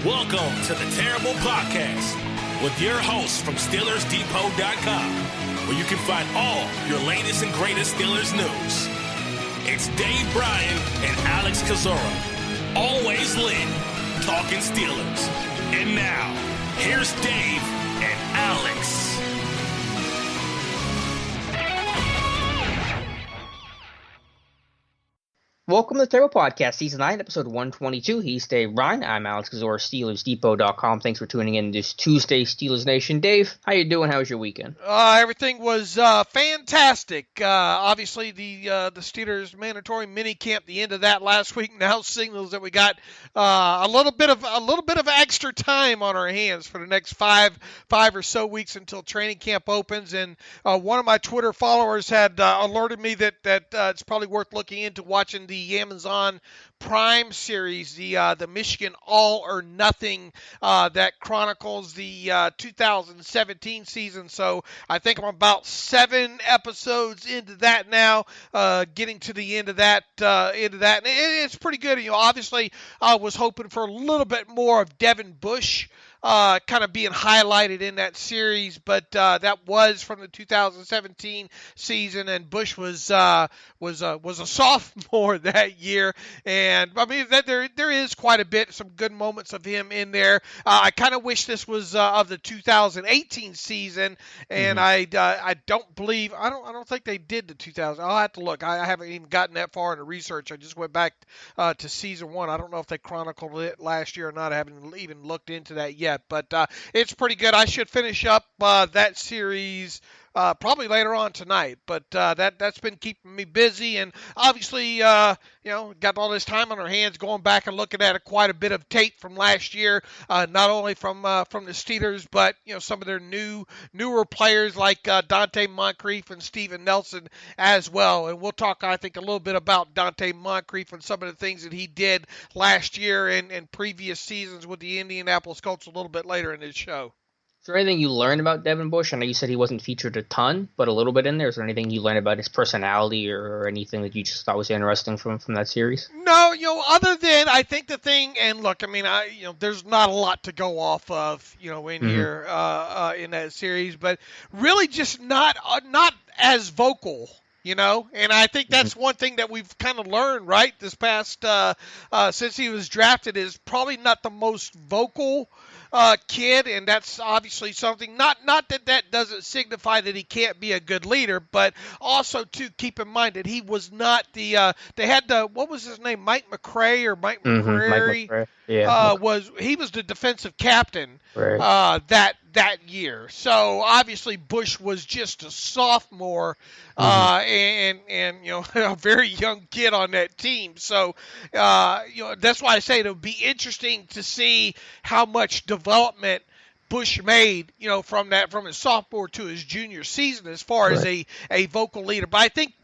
Welcome to the Terrible Podcast with your hosts from SteelersDepot.com, where you can find all your latest and greatest Steelers news. It's Dave Bryan and Alex Kozora, always lit, talking Steelers. And now, here's Dave and Alex. Welcome to the Terrible Podcast, Season 9, Episode 122. He's Dave Bryan. I'm Alex Kozora, SteelersDepot.com. Thanks for tuning in this Tuesday, Steelers Nation. Dave, how you doing? How was your weekend? Everything was fantastic. Obviously, the Steelers mandatory minicamp, the end of that last week, now signals that we got a little bit of extra time on our hands for the next five or so weeks until training camp opens. And one of my Twitter followers had alerted me that it's probably worth looking into watching the Amazon Prime series, the Michigan All or Nothing, that chronicles the 2017 season. So I think I'm about 7 episodes into that now, getting to the end of that. And it's pretty good. You know, obviously I was hoping for a little bit more of Devin Bush kind of being highlighted in that series, but that was from the 2017 season, and Bush was a sophomore that year, and I mean that there is quite a bit, some good moments of him in there. I kind of wish this was of the 2018 season, and I don't think they did the 2000. I'll have to look. I haven't even gotten that far into research. I just went back to season 1. I don't know if they chronicled it last year or not. I haven't even looked into that yet. But it's pretty good. I should finish up that series probably later on tonight. But that's been keeping me busy, and obviously, got all this time on our hands, going back and looking at quite a bit of tape from last year, not only from the Steelers, but some of their newer players like Dante Moncrief and Steven Nelson as well. And we'll talk, I think, a little bit about Dante Moncrief and some of the things that he did last year and previous seasons with the Indianapolis Colts a little bit later in this show. Is there anything you learned about Devin Bush? I know you said he wasn't featured a ton, but a little bit in there. Is there anything you learned about his personality or anything that you just thought was interesting from that series? No, other than I think the thing, and look, I mean, there's not a lot to go off of, in here in that series, but really just not as vocal. And I think that's one thing that we've kind of learned, right, this past since he was drafted, is probably not the most vocal kid, and that's obviously something, not that doesn't signify that he can't be a good leader, but also to keep in mind that he was not they had what was his name, Mike McCray or Mike McCrary? Mike McCray. Yeah. He was the defensive captain right. that year. So obviously Bush was just a sophomore and a very young kid on that team. So that's why I say it'll be interesting to see how much development Bush made, from his sophomore to his junior season as far as a vocal leader. But I think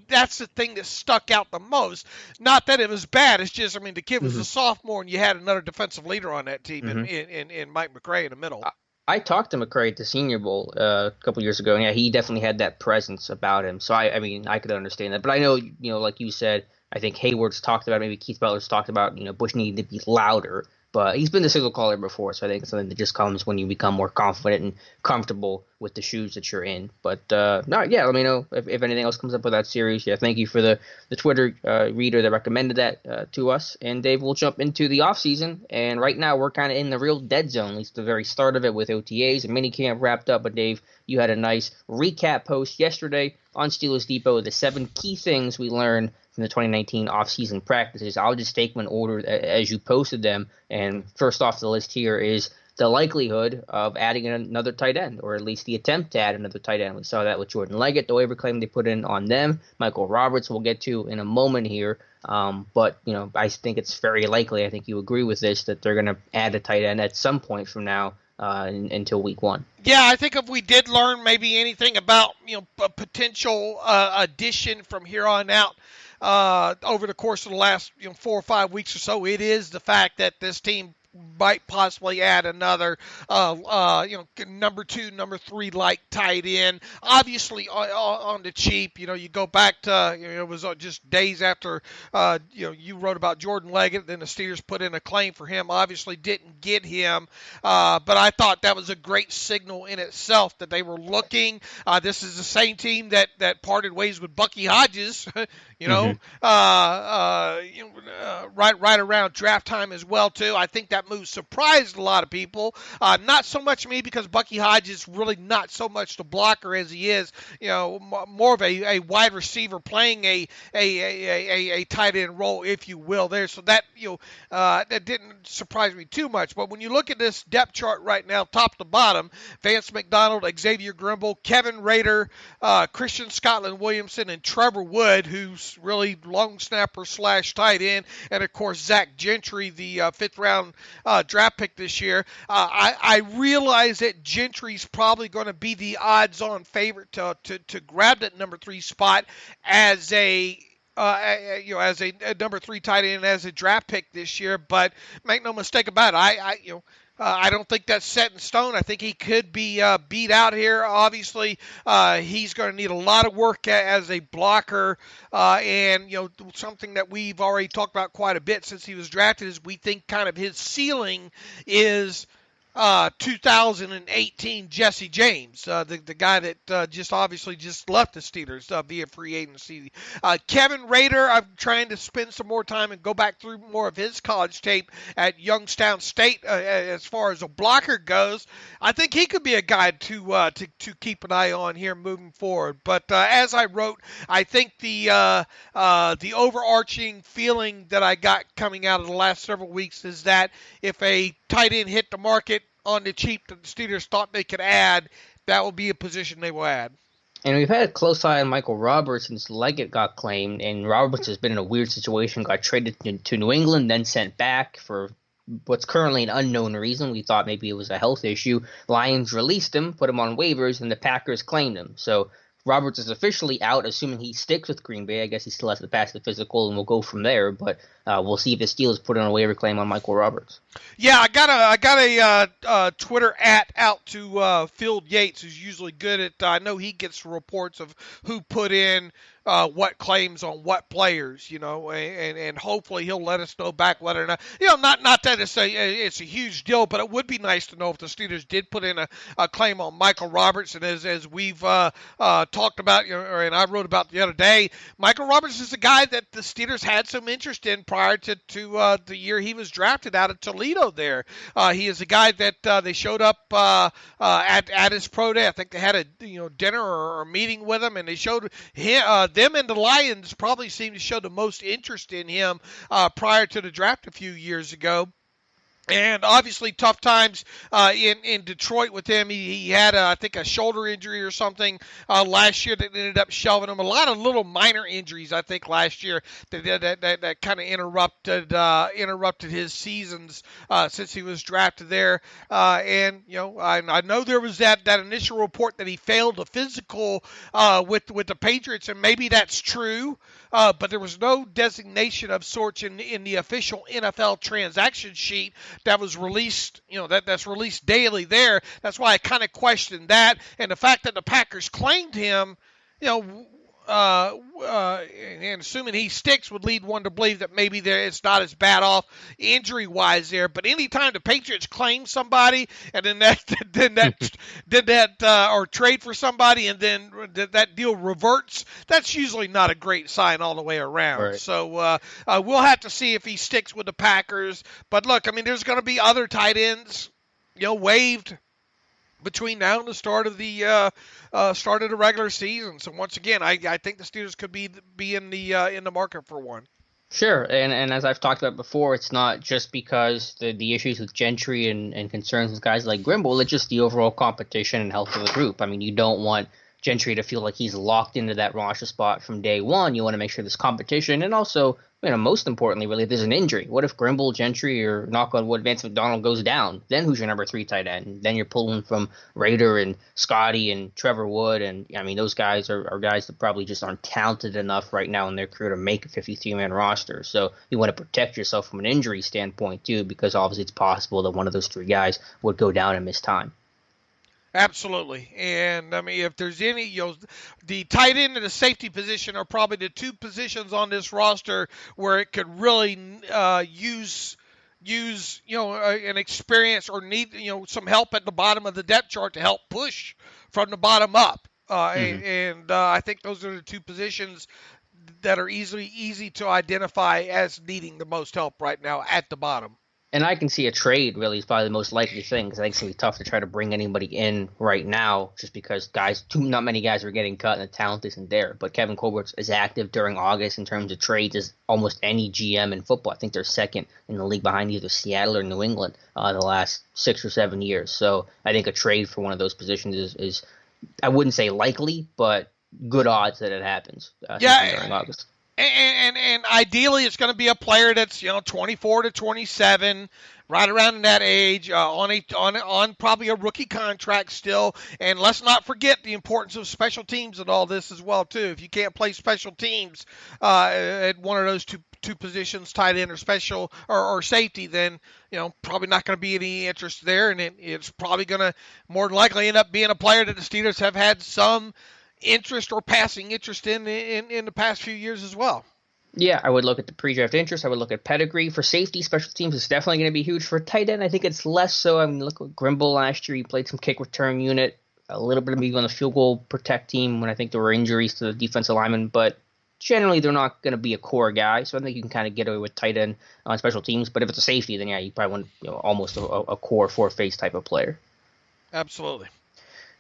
that's the thing that stuck out the most. Not that it was bad. It's just, the kid was a sophomore, and you had another defensive leader on that team in Mike McCray in the middle. I talked to McCray at the Senior Bowl a couple years ago, and yeah, he definitely had that presence about him. So I could understand that. But I know, like you said, I think Hayward's talked about, maybe Keith Butler's talked about, Bush needing to be louder. But he's been the signal caller before, so I think it's something that just comes when you become more confident and comfortable with the shoes that you're in. But, let me know if anything else comes up with that series. Yeah, thank you for the Twitter reader that recommended that to us. And, Dave, we'll jump into the offseason. And right now we're kind of in the real dead zone, at least the very start of it, with OTAs and minicamp wrapped up. But, Dave, you had a nice recap post yesterday on Steelers Depot of the 7 key things we learned from the 2019 offseason practices. I'll just take them in order as you posted them. And first off the list here is the likelihood of adding another tight end, or at least the attempt to add another tight end. We saw that with Jordan Leggett, the waiver claim they put in on them. Michael Roberts we'll get to in a moment here. But I think it's very likely, I think you agree with this, that they're going to add a tight end at some point from now until week 1. Yeah, I think if we did learn maybe anything about a potential addition from here on out, over the course of the last 4 or 5 weeks or so, it is the fact that this team might possibly add another, number 2, number 3 like tight end. Obviously on the cheap. You go back to it was just days after you wrote about Jordan Leggett. Then the Steelers put in a claim for him. Obviously didn't get him, but I thought that was a great signal in itself that they were looking. This is the same team that parted ways with Bucky Hodges. Right around draft time as well too. I think that move surprised a lot of people. Not so much me, because Bucky Hodges really not so much the blocker as he is, more of a wide receiver playing a tight end role, if you will, there. So that that didn't surprise me too much. But when you look at this depth chart right now, top to bottom, Vance McDonald, Xavier Grimble, Kevin Rader, Christian Scotland Williamson, and Trevor Wood, who's really long snapper / tight end, and of course Zach Gentry, the 5th round draft pick this year. I realize that Gentry's probably going to be the odds-on favorite to grab that number 3 spot as a number 3 tight end, as a draft pick this year. But make no mistake about it, I don't think that's set in stone. I think he could be beat out here. Obviously, he's going to need a lot of work as a blocker, and something that we've already talked about quite a bit since he was drafted is we think kind of his ceiling is 2018 Jesse James, the guy that just left the Steelers via free agency. Kevin Rader, I'm trying to spend some more time and go back through more of his college tape at Youngstown State as far as a blocker goes. I think he could be a guy to keep an eye on here moving forward. But as I wrote, I think the overarching feeling that I got coming out of the last several weeks is that if a tight end hit the market on the cheap that the Steelers thought they could add, that will be a position they will add. And we've had a close eye on Michael Roberts since Leggett got claimed, and Roberts has been in a weird situation, got traded to New England, then sent back for what's currently an unknown reason. We thought maybe it was a health issue. Lions released him, put him on waivers, and the Packers claimed him. So Roberts is officially out, assuming he sticks with Green Bay. I guess he still has to pass the physical, and we'll go from there. But we'll see if the Steelers put in a waiver claim on Michael Roberts. Yeah, I got a Twitter out to Phil Yates, who's usually good at. I know he gets reports of who put in what claims on what players, and hopefully he'll let us know back whether or not, not that it's a huge deal, but it would be nice to know if the Steelers did put in a claim on Michael Roberts. And as we've talked about, and I wrote about the other day, Michael Roberts is a guy that the Steelers had some interest in prior to the year he was drafted out of Toledo there. He is a guy that they showed up at his pro day. I think they had a dinner or a meeting with him, and they showed him. Them and the Lions probably seemed to show the most interest in him prior to the draft a few years ago. And obviously tough times in Detroit with him. He had, I think, a shoulder injury or something last year that ended up shelving him. A lot of little minor injuries, I think, last year that kind of interrupted his seasons since he was drafted there. And I know there was that initial report that he failed a physical with the Patriots, and maybe that's true. But there was no designation of sorts in the official NFL transaction sheet that was released, that's released daily there. That's why I kind of questioned that. And the fact that the Packers claimed him, and assuming he sticks would lead one to believe that maybe it's not as bad off injury-wise there. But anytime the Patriots claim somebody and then or trade for somebody and then that deal reverts, that's usually not a great sign all the way around. Right. So we'll have to see if he sticks with the Packers. But look, there's going to be other tight ends, waived between now and the start of the regular season. So once again, I think the Steelers could be in the market for one. Sure, and as I've talked about before, it's not just because the issues with Gentry and concerns with guys like Grimble. It's just the overall competition and health of the group. You don't want Gentry to feel like he's locked into that roster spot from day one. You want to make sure there's competition and also most importantly, really, if there's an injury. What if Grimble, Gentry, or knock on wood, Vance McDonald goes down? Then who's your number 3 tight end? Then you're pulling from Rader and Scotty and Trevor Wood. And, those guys are guys that probably just aren't talented enough right now in their career to make a 53-man roster. So you want to protect yourself from an injury standpoint, too, because obviously it's possible that one of those 3 guys would go down and miss time. Absolutely. And, if there's any, the tight end and the safety position are probably the 2 positions on this roster where it could really use an experience or need, some help at the bottom of the depth chart to help push from the bottom up. And I think those are the 2 positions that are easy to identify as needing the most help right now at the bottom. And I can see a trade really is probably the most likely thing because I think it's going to be tough to try to bring anybody in right now just because not many guys are getting cut and the talent isn't there. But Kevin Colbert's as active during August in terms of trades as almost any GM in football. I think they're second in the league behind either Seattle or New England the last 6 or 7 years. So I think a trade for one of those positions is I wouldn't say likely, but good odds that it happens during August. And ideally, it's going to be a player that's 24 to 27, right around in that age, on probably a rookie contract still. And let's not forget the importance of special teams and all this as well too. If you can't play special teams at one of those two positions, tight end or special or safety, then probably not going to be any interest there, and it's probably going to more than likely end up being a player that the Steelers have had some interest or passing interest in the past few years as well. Yeah, I would look at the pre-draft interest. I would look at pedigree. For safety, special teams is definitely going to be huge. For tight end, I think it's less so. Look at Grimble last year. He played some kick return unit, a little bit of maybe on the field goal protect team when I think there were injuries to the defensive linemen, but generally they're not going to be a core guy. So I think you can kind of get away with tight end on special teams. But if it's a safety, then you probably want almost a core four-face type of player. Absolutely.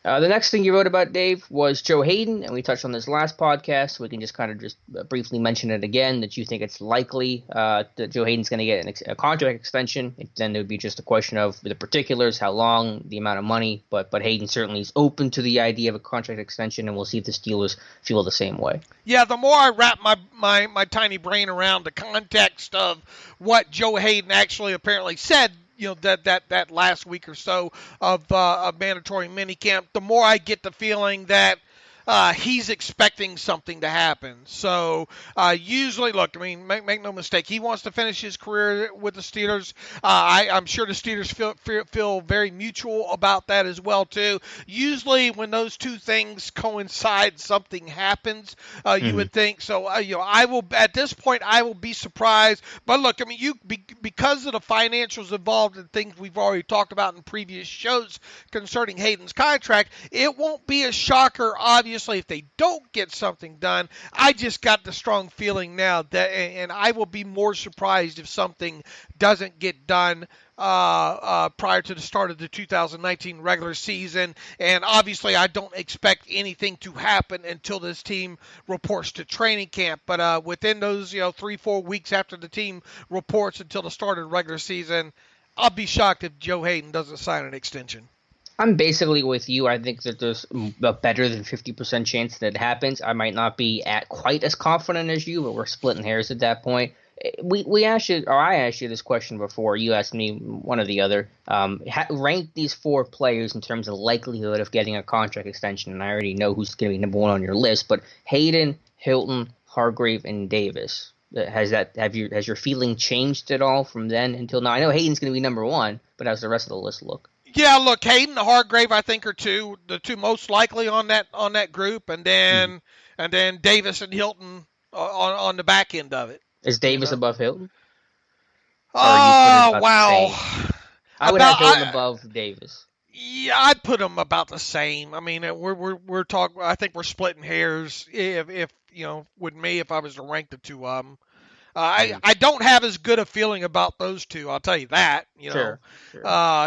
The next thing you wrote about, Dave, was Joe Hayden, and we touched on this last podcast, so we can just kind of briefly mention it again, that you think it's likely that Joe Hayden's going to get a contract extension. Then it would be just a question of the particulars, how long, the amount of money, but Hayden certainly is open to the idea of a contract extension, and we'll see if the Steelers feel the same way. Yeah, the more I wrap my tiny brain around the context of what Joe Hayden actually apparently said, that last week or so of mandatory minicamp, the more I get the feeling that he's expecting something to happen. So usually, look, make no mistake, he wants to finish his career with the Steelers. I'm sure the Steelers feel very mutual about that as well, too. Usually when those two things coincide, something happens, you would think. So, I will, at this point, I will be surprised. But look, because of the financials involved and things we've already talked about in previous shows concerning Hayden's contract, it won't be a shocker, obviously, if they don't get something done. I just got the strong feeling now that, and I will be more surprised if something doesn't get done prior to the start of the 2019 regular season. And obviously, I don't expect anything to happen until this team reports to training camp. But within those 3-4 weeks after the team reports until the start of the regular season, I'll be shocked if Joe Hayden doesn't sign an extension. I'm basically with you. I think that there's a better than 50% chance that it happens. I might not be quite as confident as you, but we're splitting hairs at that point. We asked you, or I asked you this question before. You asked me one or the other. Rank these 4 players in terms of likelihood of getting a contract extension, and I already know who's going to be number 1 on your list. But Hayden, Hilton, Hargrave, and Davis. Has your feeling changed at all from then until now? I know Hayden's going to be number 1, but how's the rest of the list look? Yeah, look, Hayden and Hargrave, I think, are the two most likely on that group, and then Davis and Hilton on the back end of it. Is Davis above Hilton? Oh, wow! I would have Hilton above Davis. Yeah, I'd put them about the same. We're talking. I think we're splitting hairs. If with me, if I was to rank the two of them. I don't have as good a feeling about those two. I'll tell you that. Sure.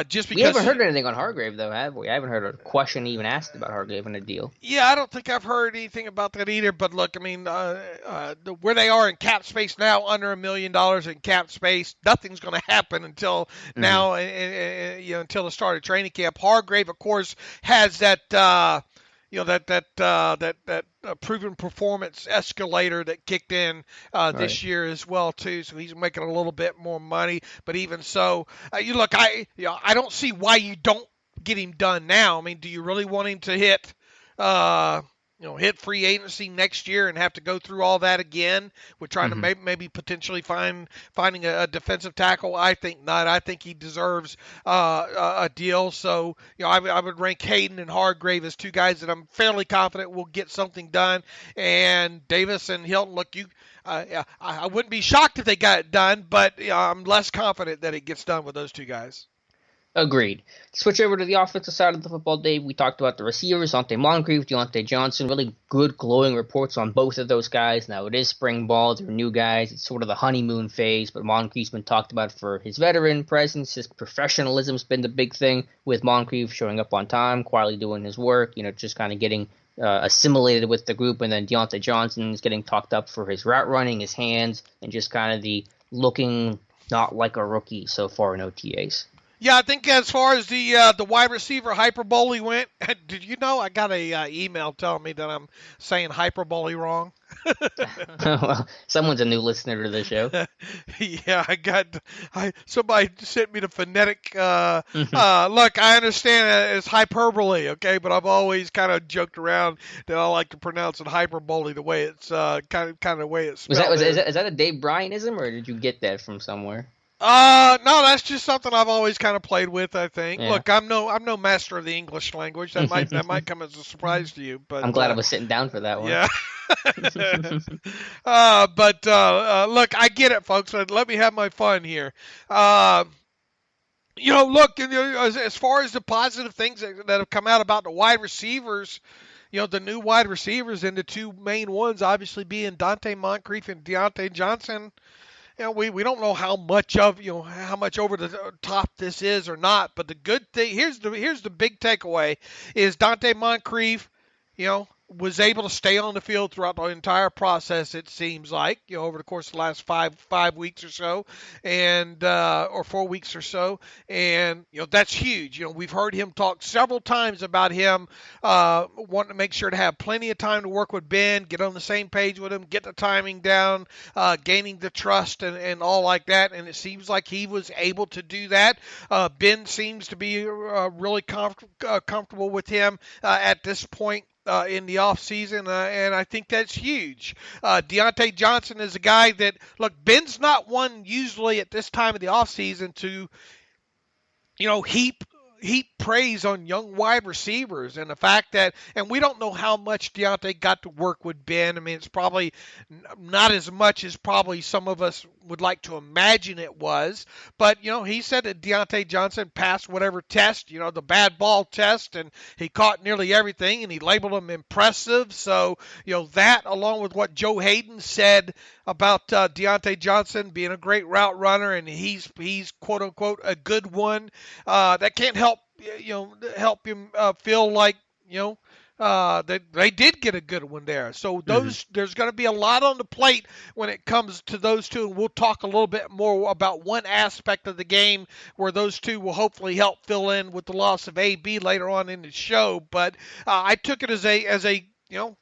Just because we haven't heard anything on Hargrave, though, have we? I haven't heard a question even asked about Hargrave in a deal. Yeah, I don't think I've heard anything about that either. But look, where they are in cap space now, under $1 million in cap space, nothing's going to happen until now. Until the start of training camp. Hargrave, of course, has that. that proven performance escalator that kicked in this Right. year as well too. So he's making a little bit more money. But even so, I don't see why you don't get him done now. I mean, do you really want him to hit free agency next year and have to go through all that again with trying to maybe potentially finding a defensive tackle? I think not. I think he deserves a deal. So, I would rank Hayden and Hargrave as two guys that I'm fairly confident will get something done. And Davis and Hilton, look, I wouldn't be shocked if they got it done, but I'm less confident that it gets done with those two guys. Agreed. Switch over to the offensive side of the football, Dave. We talked about the receivers, Dante Moncrief, Deontay Johnson. Really good, glowing reports on both of those guys. Now, it is spring ball. They're new guys. It's sort of the honeymoon phase, but Moncrief's been talked about for his veteran presence. His professionalism's been the big thing with Moncrief, showing up on time, quietly doing his work, just kind of getting assimilated with the group. And then Deontay Johnson is getting talked up for his route running, his hands, and just kind of the looking not like a rookie so far in OTAs. Yeah, I think as far as the wide receiver hyperbole went, did you know I got a email telling me that I'm saying hyperbole wrong? Well, someone's a new listener to the show. Yeah, somebody sent me the phonetic. Look, I understand it's hyperbole, okay, but I've always kind of joked around that I like to pronounce it hyperbole the way it's kind of the way it's spelled. Is that a Dave Bryanism, or did you get that from somewhere? No, that's just something I've always kind of played with, I think. Yeah. Look, I'm no master of the English language. That might come as a surprise to you, but I'm glad I was sitting down for that one. Yeah. Look, I get it, folks. Let me have my fun here. Look, as far as the positive things that have come out about the wide receivers, the new wide receivers and the two main ones obviously being Dante Moncrief and Deontay Johnson. We don't know how much over the top this is or not, but the good thing here's the big takeaway is Dante Moncrief, was able to stay on the field throughout the entire process. It seems like over the course of the last five weeks or so, and or 4 weeks or so, and that's huge. We've heard him talk several times about him wanting to make sure to have plenty of time to work with Ben, get on the same page with him, get the timing down, gaining the trust and all like that. And it seems like he was able to do that. Ben seems to be really comfortable with him at this point in the offseason, and I think that's huge. Deontay Johnson is a guy that, look, Ben's not one usually at this time of the offseason to, heap praise on young wide receivers, and the fact that, and we don't know how much Deontay got to work with Ben. I mean, it's probably not as much as probably some of us would like to imagine it was, but he said that Deontay Johnson passed whatever test, the bad ball test, and he caught nearly everything, and he labeled him impressive. So that, along with what Joe Hayden said about Deontay Johnson being a great route runner, and he's quote unquote a good one, that can't help him feel like that they did get a good one there. So there's going to be a lot on the plate when it comes to those two, and we'll talk a little bit more about one aspect of the game where those two will hopefully help fill in with the loss of AB later on in the show. But I took it as a real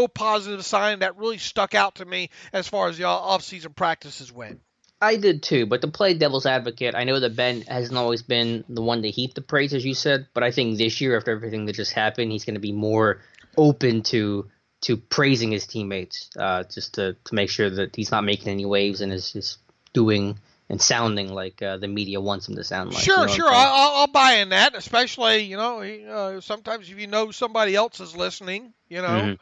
positive sign that really stuck out to me as far as the off-season practices went. I did too, but to play devil's advocate, I know that Ben hasn't always been the one to heap the praise, as you said, but I think this year, after everything that just happened, he's going to be more open to praising his teammates, just to make sure that he's not making any waves and is doing and sounding like the media wants him to sound like. Sure. I'll buy in that, especially, sometimes if somebody else is listening, Yeah.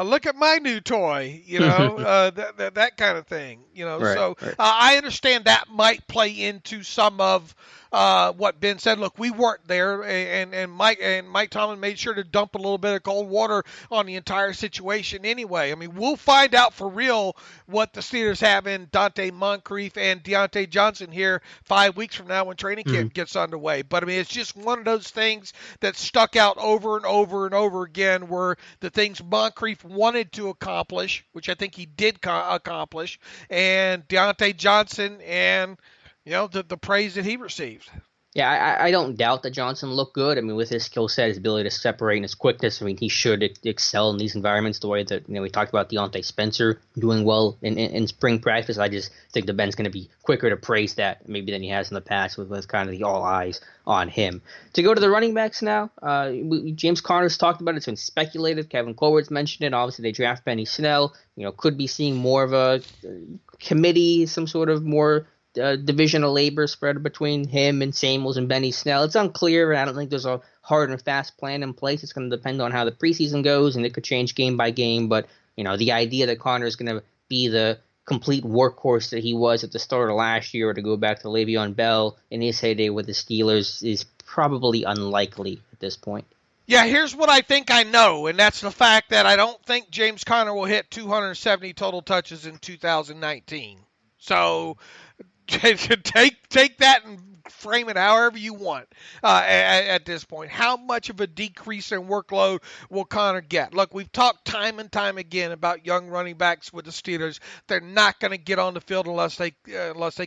Look at my new toy, that kind of thing, Right, so right. I understand that might play into some of what Ben said. Look, we weren't there, and Mike Tomlin made sure to dump a little bit of cold water on the entire situation anyway. I mean, we'll find out for real what the Steelers have in Dante Moncrief and Deontay Johnson here 5 weeks from now when training camp gets underway. But I mean, it's just one of those things that stuck out over and over and over again, were the things Moncrief wanted to accomplish, which I think he did accomplish, and Deontay Johnson and the praise that he received. Yeah, I don't doubt that Johnson looked good. I mean, with his skill set, his ability to separate, and his quickness, I mean, he should excel in these environments the way that, we talked about Deontay Spencer doing well in spring practice. I just think the Ben's going to be quicker to praise that maybe than he has in the past with kind of the all eyes on him. To go to the running backs now, James Conner's talked about it. It's been speculated. Kevin Colbert's mentioned it. Obviously, they draft Benny Snell. Could be seeing more of a committee, some sort of more division of labor spread between him and Samuels and Benny Snell. It's unclear. I don't think there's a hard and fast plan in place. It's going to depend on how the preseason goes, and it could change game by game. But, the idea that Connor is going to be the complete workhorse that he was at the start of last year, or to go back to Le'Veon Bell in his heyday with the Steelers, is probably unlikely at this point. Yeah, here's what I think I know, and that's the fact that I don't think James Conner will hit 270 total touches in 2019. So take that and frame it however you want at this point. How much of a decrease in workload will Connor get? Look, we've talked time and time again about young running backs with the Steelers. They're not going to get on the field unless they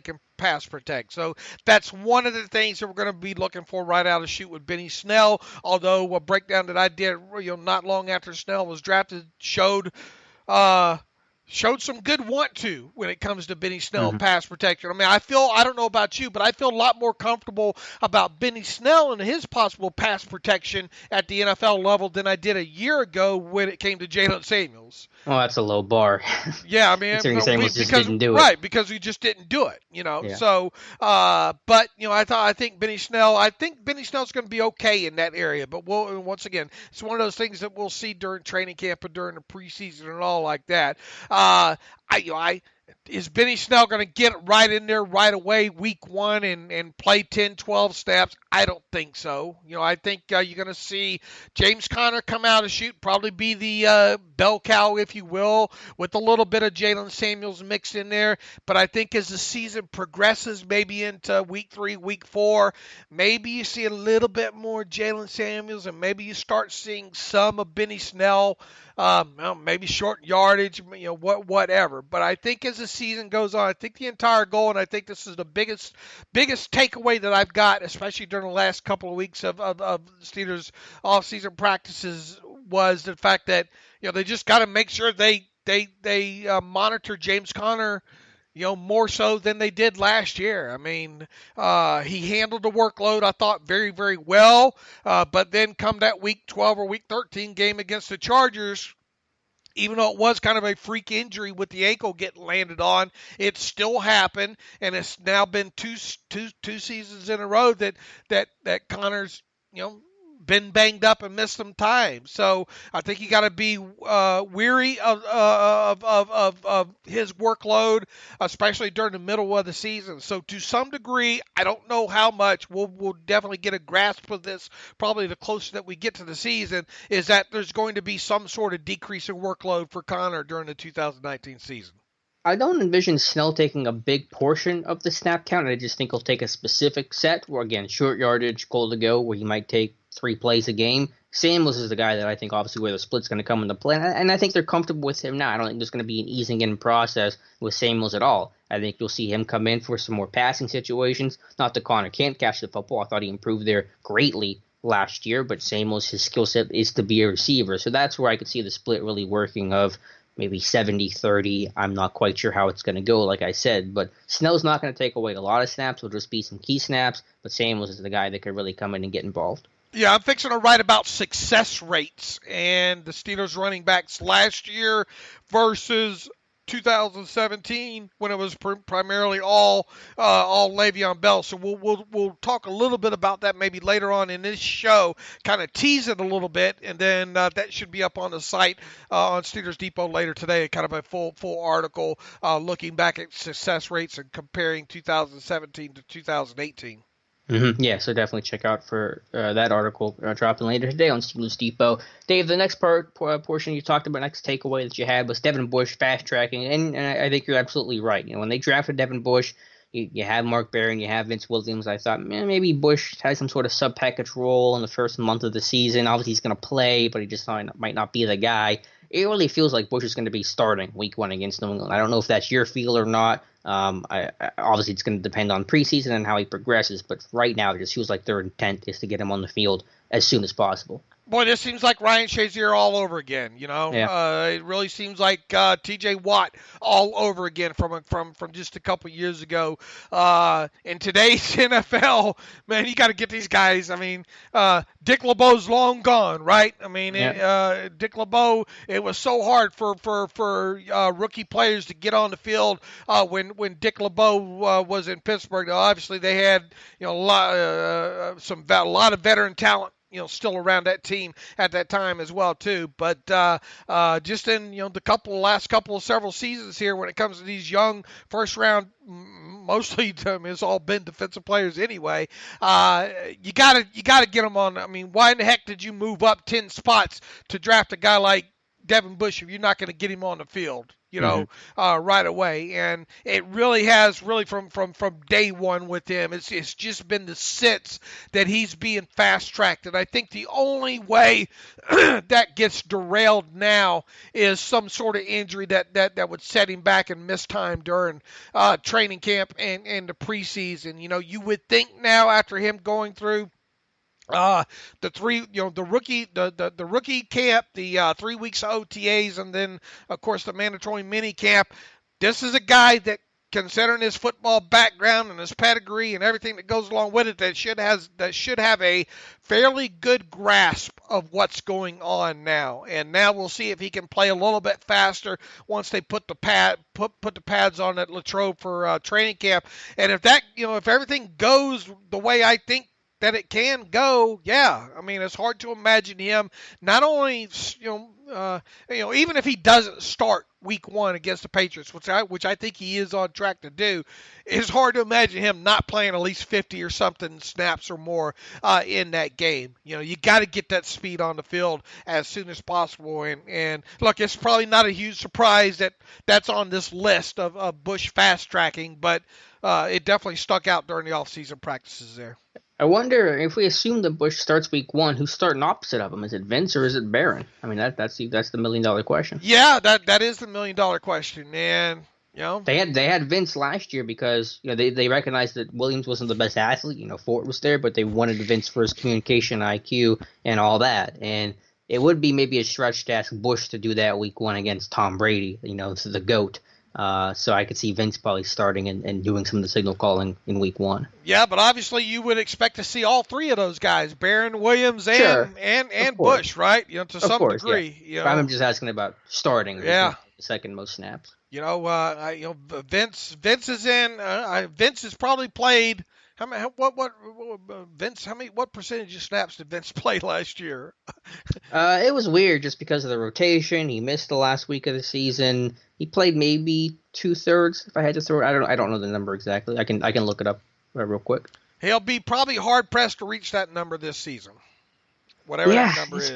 can pass protect. So that's one of the things that we're going to be looking for right out of the chute with Benny Snell. Although a breakdown that I did not long after Snell was drafted showed some good want to when it comes to Benny Snell pass protection. I mean, I don't know about you, but I feel a lot more comfortable about Benny Snell and his possible pass protection at the NFL level than I did a year ago when it came to Jalen Samuels. Oh, that's a low bar. Yeah, I mean, Samuels just didn't do it. Right, because we just didn't do it, Yeah. So, but I think Benny Snell's going to be okay in that area. But once again, it's one of those things that we'll see during training camp and during the preseason and all like that. Is Benny Snell going to get right in there right away week one and play 10, 12 snaps? I don't think so. I think you're going to see James Conner come out and shoot, probably be the bell cow, if you will, with a little bit of Jalen Samuels mixed in there. But I think as the season progresses, maybe into week 3, week 4, maybe you see a little bit more Jalen Samuels, and maybe you start seeing some of Benny Snell, maybe short yardage, whatever. But I think as the season goes on, I think the entire goal, and I think this is the biggest takeaway that I've got, especially during the last couple of weeks of Steelers off-season practices, was the fact that they just got to make sure they monitor James Conner more so than they did last year. I mean, he handled the workload, I thought, very, very well. But then come that week 12 or week 13 game against the Chargers, even though it was kind of a freak injury with the ankle getting landed on, it still happened, and it's now been two seasons in a row that Connor's been banged up and missed some time. So I think you got to be weary of his workload, especially during the middle of the season. So to some degree, I don't know how much, we'll definitely get a grasp of this probably the closer that we get to the season, is that there's going to be some sort of decrease in workload for Connor during the 2019 season. I don't envision Snell taking a big portion of the snap count. I just think he'll take a specific set where, again, short yardage, goal to go, where he might take 3 plays a game. Samuels is the guy that I think obviously where the split's going to come into play. And I think they're comfortable with him now. I don't think there's going to be an easing in process with Samuels at all. I think you'll see him come in for some more passing situations. Not that Connor can't catch the football. I thought he improved there greatly last year, but Samuels, his skill set is to be a receiver. So that's where I could see the split really working of maybe 70-30. I'm not quite sure how it's going to go, like I said. But Snell's not going to take away a lot of snaps. It'll just be some key snaps. But Samuels is the guy that could really come in and get involved. Yeah, I'm fixing to write about success rates and the Steelers running backs last year versus 2017 when it was primarily all Le'Veon Bell. So we'll talk a little bit about that maybe later on in this show, kind of tease it a little bit, and then that should be up on the site on Steelers Depot later today, kind of a full article looking back at success rates and comparing 2017 to 2018. Mm-hmm. Yeah, so definitely check out for that article dropping later today on Steelers Depot. Dave, the next portion you talked about, next takeaway that you had was Devin Bush fast-tracking, and I think you're absolutely right. When they drafted Devin Bush, you have Mark Barron, you have Vince Williams. I thought maybe Bush has some sort of sub-package role in the first month of the season. Obviously, he's going to play, but he just might not be the guy. It really feels like Bush is going to be starting week 1 against New England. I don't know if that's your feel or not. Obviously it's going to depend on preseason and how he progresses, but right now it just feels like their intent is to get him on the field as soon as possible. Boy, this seems like Ryan Shazier all over again. Yeah. It really seems like T.J. Watt all over again from just a couple years ago. In today's NFL, man, you got to get these guys. I mean, Dick LeBeau's long gone, right? I mean, Dick LeBeau. It was so hard for rookie players to get on the field when Dick LeBeau was in Pittsburgh. Now, obviously, they had a lot of veteran talent still around that team at that time as well too. But just in the several seasons here, when it comes to these young first round, mostly it's all been defensive players anyway. You gotta get them on. I mean, why in the heck did you move up 10 spots to draft a guy like Devin Bush if you're not going to get him on the field? Right away. And it really has from day one with him. It's just been the sits that he's being fast-tracked. And I think the only way that gets derailed now is some sort of injury that would set him back and miss time during training camp and the preseason. You would think now after him going through the rookie camp, the 3 weeks of OTAs, and then of course the mandatory mini camp. This is a guy that, considering his football background and his pedigree and everything that goes along with it, that should have a fairly good grasp of what's going on now. And now we'll see if he can play a little bit faster once they put the pads on at Latrobe for training camp. And if everything goes the way I think that it can go, yeah. I mean, it's hard to imagine him not only, even if he doesn't start week 1 against the Patriots, which I think he is on track to do, it's hard to imagine him not playing at least 50 or something snaps or more in that game. You got to get that speed on the field as soon as possible. And look, it's probably not a huge surprise that that's on this list of Bush fast tracking, but it definitely stuck out during the offseason practices there. I wonder if we assume that Bush starts week 1, who's starting opposite of him? Is it Vince or is it Barron? I mean, that's the $1 million question. Yeah, that is the $1 million question, and they had Vince last year because they recognized that Williams wasn't the best athlete. Fort was there, but they wanted Vince for his communication IQ and all that. And it would be maybe a stretch to ask Bush to do that week 1 against Tom Brady, the GOAT. So I could see Vince probably starting and doing some of the signal calling in week 1. Yeah, but obviously you would expect to see all three of those guys, Barron, Williams, and Bush, right? To some degree. Yeah. I'm just asking about starting. Yeah. The second most snaps. Vince is in. Vince has probably played. What percentage of snaps did Vince play last year? It was weird just because of the rotation. He missed the last week of the season. He played maybe 2/3 if I had to throw it. I don't know the number exactly. I can look it up real quick. He'll be probably hard pressed to reach that number this season. Whatever that number is.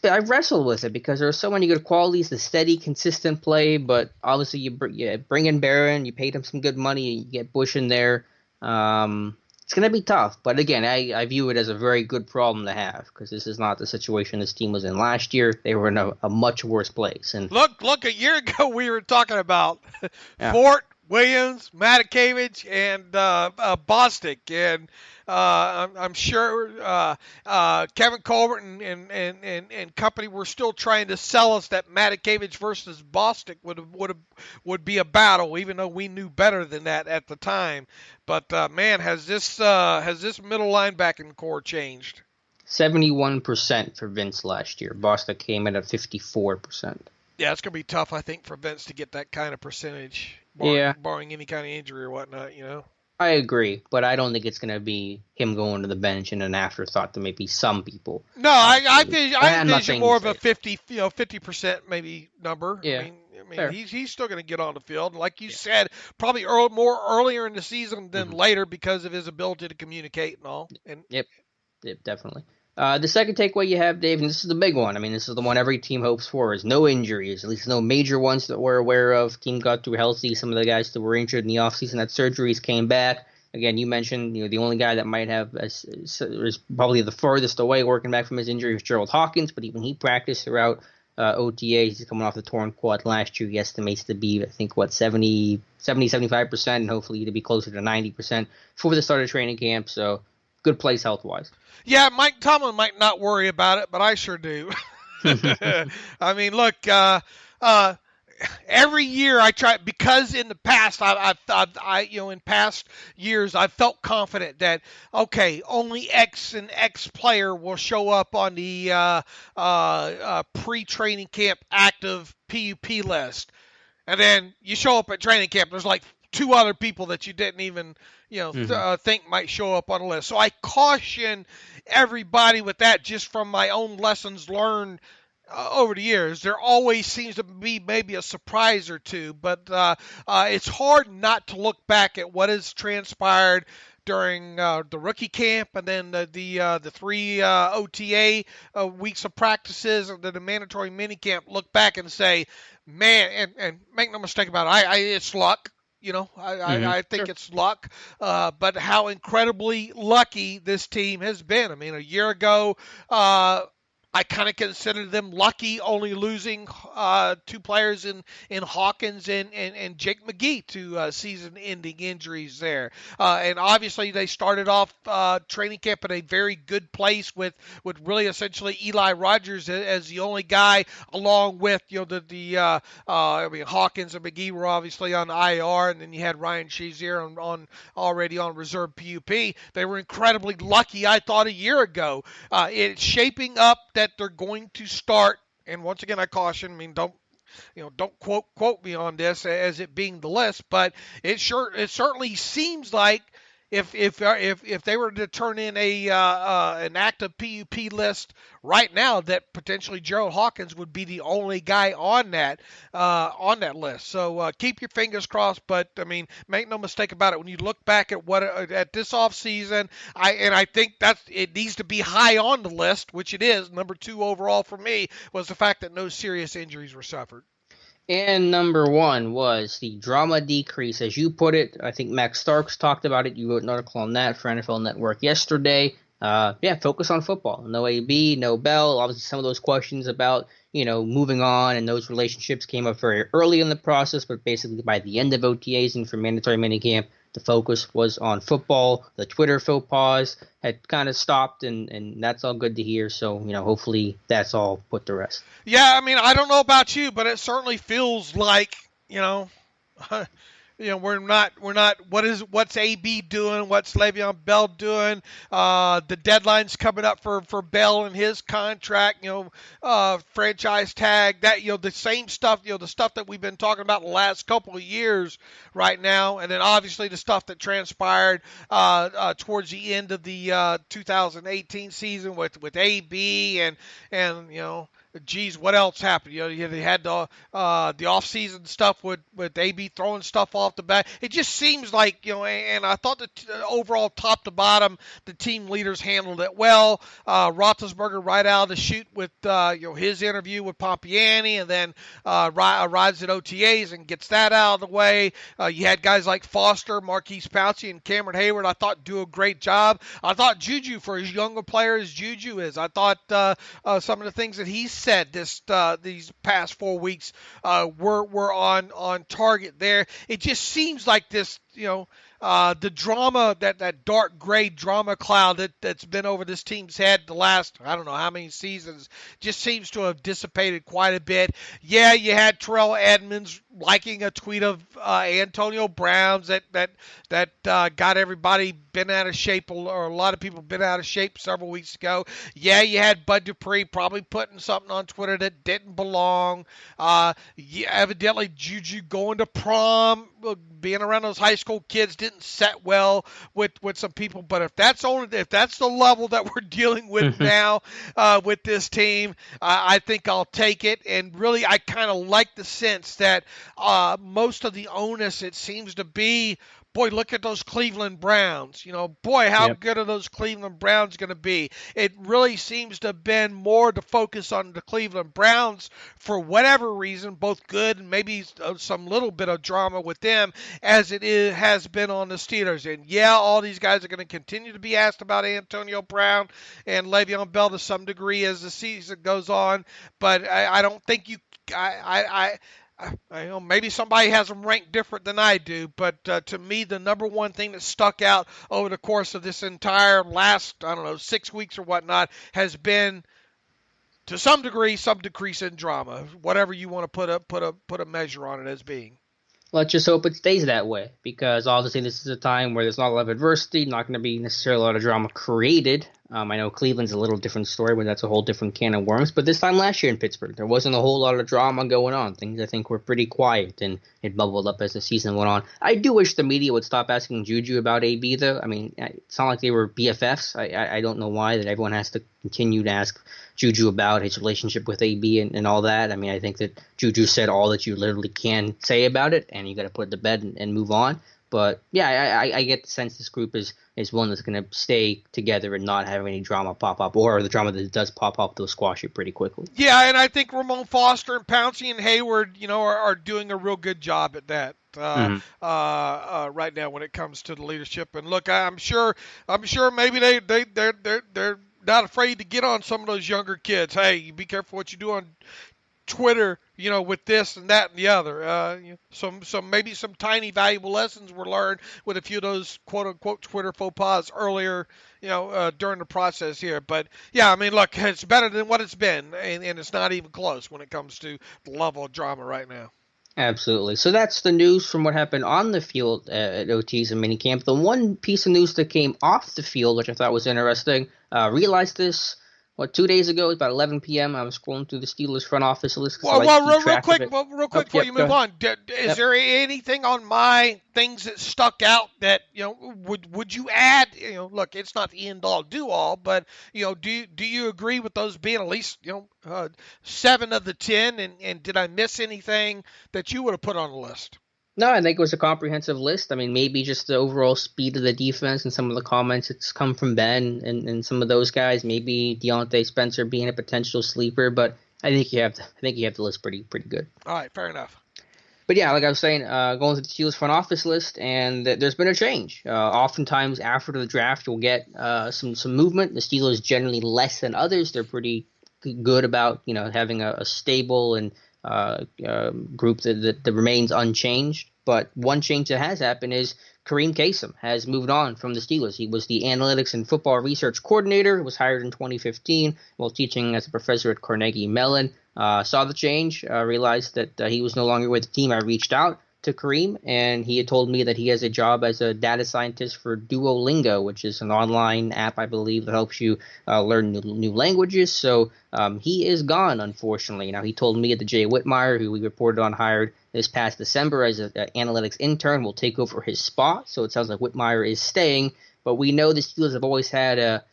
I've wrestled with it because there are so many good qualities, the steady, consistent play, but obviously you bring in Barron, you paid him some good money, you get Bush in there. It's going to be tough, but again, I view it as a very good problem to have because this is not the situation this team was in last year. They were in a much worse place. And look, a year ago we were talking about Fort, Williams, Matakevich, and Bostic, and I'm sure Kevin Colbert and company were still trying to sell us that Matakevich versus Bostic would be a battle, even though we knew better than that at the time. But man, has this middle linebacking core changed? 71% for Vince last year. Bostic came in at 54%. Yeah, it's going to be tough, I think, for Vince to get that kind of percentage, barring any kind of injury or whatnot, I agree, but I don't think it's going to be him going to the bench and an afterthought to maybe some people. No, I envision more of a 50% maybe number. Yeah. I mean, he's still going to get on the field. Like you said, probably more earlier in the season than later because of his ability to communicate and all. Yep, definitely. The second takeaway you have, Dave, and this is the big one. I mean, this is the one every team hopes for, is no injuries, at least no major ones that we're aware of. Team got through healthy. Some of the guys that were injured in the offseason had surgeries came back. Again, you mentioned the only guy that might have is probably the furthest away working back from his injury was Gerald Hawkins, but even he practiced throughout OTAs. He's coming off the torn quad last year. He estimates to be, I think, 75%, and hopefully to be closer to 90% for the start of training camp. So good place health-wise. Yeah, Mike Tomlin might not worry about it, but I sure do. I mean, look, every year I try, because in the past in past years I've felt confident that okay, only X and X player will show up on the pre-training camp active PUP list, and then you show up at training camp, there's like 2 other people that you didn't even think might show up on the list. So I caution everybody with that, just from my own lessons learned over the years. There always seems to be maybe a surprise or two, but it's hard not to look back at what has transpired during the rookie camp, and then the 3 OTA weeks of practices, and then the mandatory minicamp. Look back and say, man, and make no mistake about it, it's luck. I think it's luck, but how incredibly lucky this team has been. I mean, a year ago, I kind of consider them lucky, only losing 2 players in Hawkins and Jake McGee to season-ending injuries there. And obviously they started off training camp at a very good place with really essentially Eli Rogers as the only guy, along with Hawkins and McGee were obviously on IR, and then you had Ryan Shazier on already on reserve PUP. They were incredibly lucky, I thought, a year ago. It's shaping up that they're going to start, and once again I caution, I mean, don't quote me on this as it being the list, but it certainly seems like if they were to turn in an active PUP list right now, that potentially Gerald Hawkins would be the only guy on that list. So keep your fingers crossed. But I mean, make no mistake about it. When you look back at this offseason, I think it needs to be high on the list, which it is. Number 2 overall for me was the fact that no serious injuries were suffered. And number 1 was the drama decrease, as you put it. I think Max Starks talked about it. You wrote an article on that for NFL Network yesterday. Focus on football. No AB, no Bell. Obviously, some of those questions about, moving on and those relationships came up very early in the process, but basically by the end of OTAs and for mandatory minicamp, the focus was on football. The Twitter faux pas had kind of stopped, and that's all good to hear. So, hopefully that's all put to rest. Yeah, I mean, I don't know about you, but it certainly feels like, we're not. What's AB doing? What's Le'Veon Bell doing? The deadline's coming up for Bell and his contract. Franchise tag. That the same stuff. The stuff that we've been talking about the last couple of years right now, and then obviously the stuff that transpired towards the end of the 2018 season with AB and geez, what else happened? They had the off-season stuff with AB throwing stuff off the bat. It just seems like, and I thought that overall, top to bottom, the team leaders handled it well. Roethlisberger right out of the chute with his interview with Pompiani, and then arrives at OTAs and gets that out of the way. You had guys like Foster, Marquise Pouncey, and Cameron Hayward, I thought, do a great job. I thought Juju, for as young a player as Juju is, I thought some of the things that he said these past 4 weeks were on target there. It just seems like this, the drama, that dark gray drama cloud that's been over this team's head the last, I don't know how many seasons, just seems to have dissipated quite a bit. Yeah, you had Terrell Edmonds liking a tweet of Antonio Brown's that got everybody bent out of shape, or a lot of people been out of shape several weeks ago. Yeah, you had Bud Dupree probably putting something on Twitter that didn't belong. Evidently Juju going to prom, being around those high school kids didn't set well with some people. But if that's the level that we're dealing with now with this team, I think I'll take it. And really, I kind of like the sense that most of the onus, it seems to be, boy, look at those Cleveland Browns. Boy, how Yep. good are those Cleveland Browns going to be? It really seems to have been more to focus on the Cleveland Browns for whatever reason, both good and maybe some little bit of drama with them, as has been on the Steelers. And yeah, all these guys are going to continue to be asked about Antonio Brown and Le'Veon Bell to some degree as the season goes on, but I don't think you. I know maybe somebody has them ranked different than I do, but to me, the number one thing that stuck out over the course of this entire last, 6 weeks or whatnot, has been, to some degree, some decrease in drama, whatever you want to put a measure on it as being. Let's just hope it stays that way, because obviously this is a time where there's not a lot of adversity, not going to be necessarily a lot of drama created. I know Cleveland's a little different story, but that's a whole different can of worms. But this time last year in Pittsburgh, there wasn't a whole lot of drama going on. Things, I think, were pretty quiet, and it bubbled up as the season went on. I do wish the media would stop asking Juju about AB, though. I mean, it's not like they were BFFs. I don't know why that everyone has to continue to ask Juju about his relationship with AB and all that. I mean, I think that Juju said all that you literally can say about it, and you got to put it to bed and move on. But yeah, I get the sense this group is one that's going to stay together and not have any drama pop up, or the drama that does pop up, they'll squash it pretty quickly. Yeah, and I think Ramon Foster and Pouncey and Hayward, are doing a real good job at that. Right now when it comes to the leadership. And look, I'm sure maybe they're not afraid to get on some of those younger kids. Hey, you be careful what you do on Twitter, with this and that and the other. Maybe some tiny valuable lessons were learned with a few of those quote unquote Twitter faux pas earlier, during the process here. But yeah, I mean, look, it's better than what it's been, and it's not even close when it comes to the level of drama right now. Absolutely. So that's the news from what happened on the field at OTs and minicamp. The one piece of news that came off the field, which I thought was interesting, realized this, 2 days ago, about 11 p.m. I was scrolling through the Steelers front office list. Real quick before you move on, is there anything on my things that stuck out that would you add? Look, it's not the end all do all, but do you agree with those being at least 7 of the 10? And did I miss anything that you would have put on the list? No, I think it was a comprehensive list. I mean, maybe just the overall speed of the defense and some of the comments that's come from Ben and some of those guys. Maybe Deontay Spencer being a potential sleeper, but I think you have the list pretty good. All right, fair enough. But yeah, like I was saying, going to the Steelers front office list, and there's been a change. Oftentimes after the draft, you'll get some movement. The Steelers generally less than others. They're pretty good about having a stable and group that remains unchanged. But one change that has happened is Kareem Kasem has moved on from the Steelers. He was the analytics and football research coordinator, was hired in 2015 while teaching as a professor at Carnegie Mellon. Saw the change, realized that he was no longer with the team. I reached out to Kareem, and he had told me that he has a job as a data scientist for Duolingo, which is an online app, I believe, that helps you learn new languages. So he is gone, unfortunately. Now, he told me that Jay Whitmire, who we reported on, hired this past December as an analytics intern, will take over his spot. So it sounds like Whitmire is staying. But we know the Steelers have always had a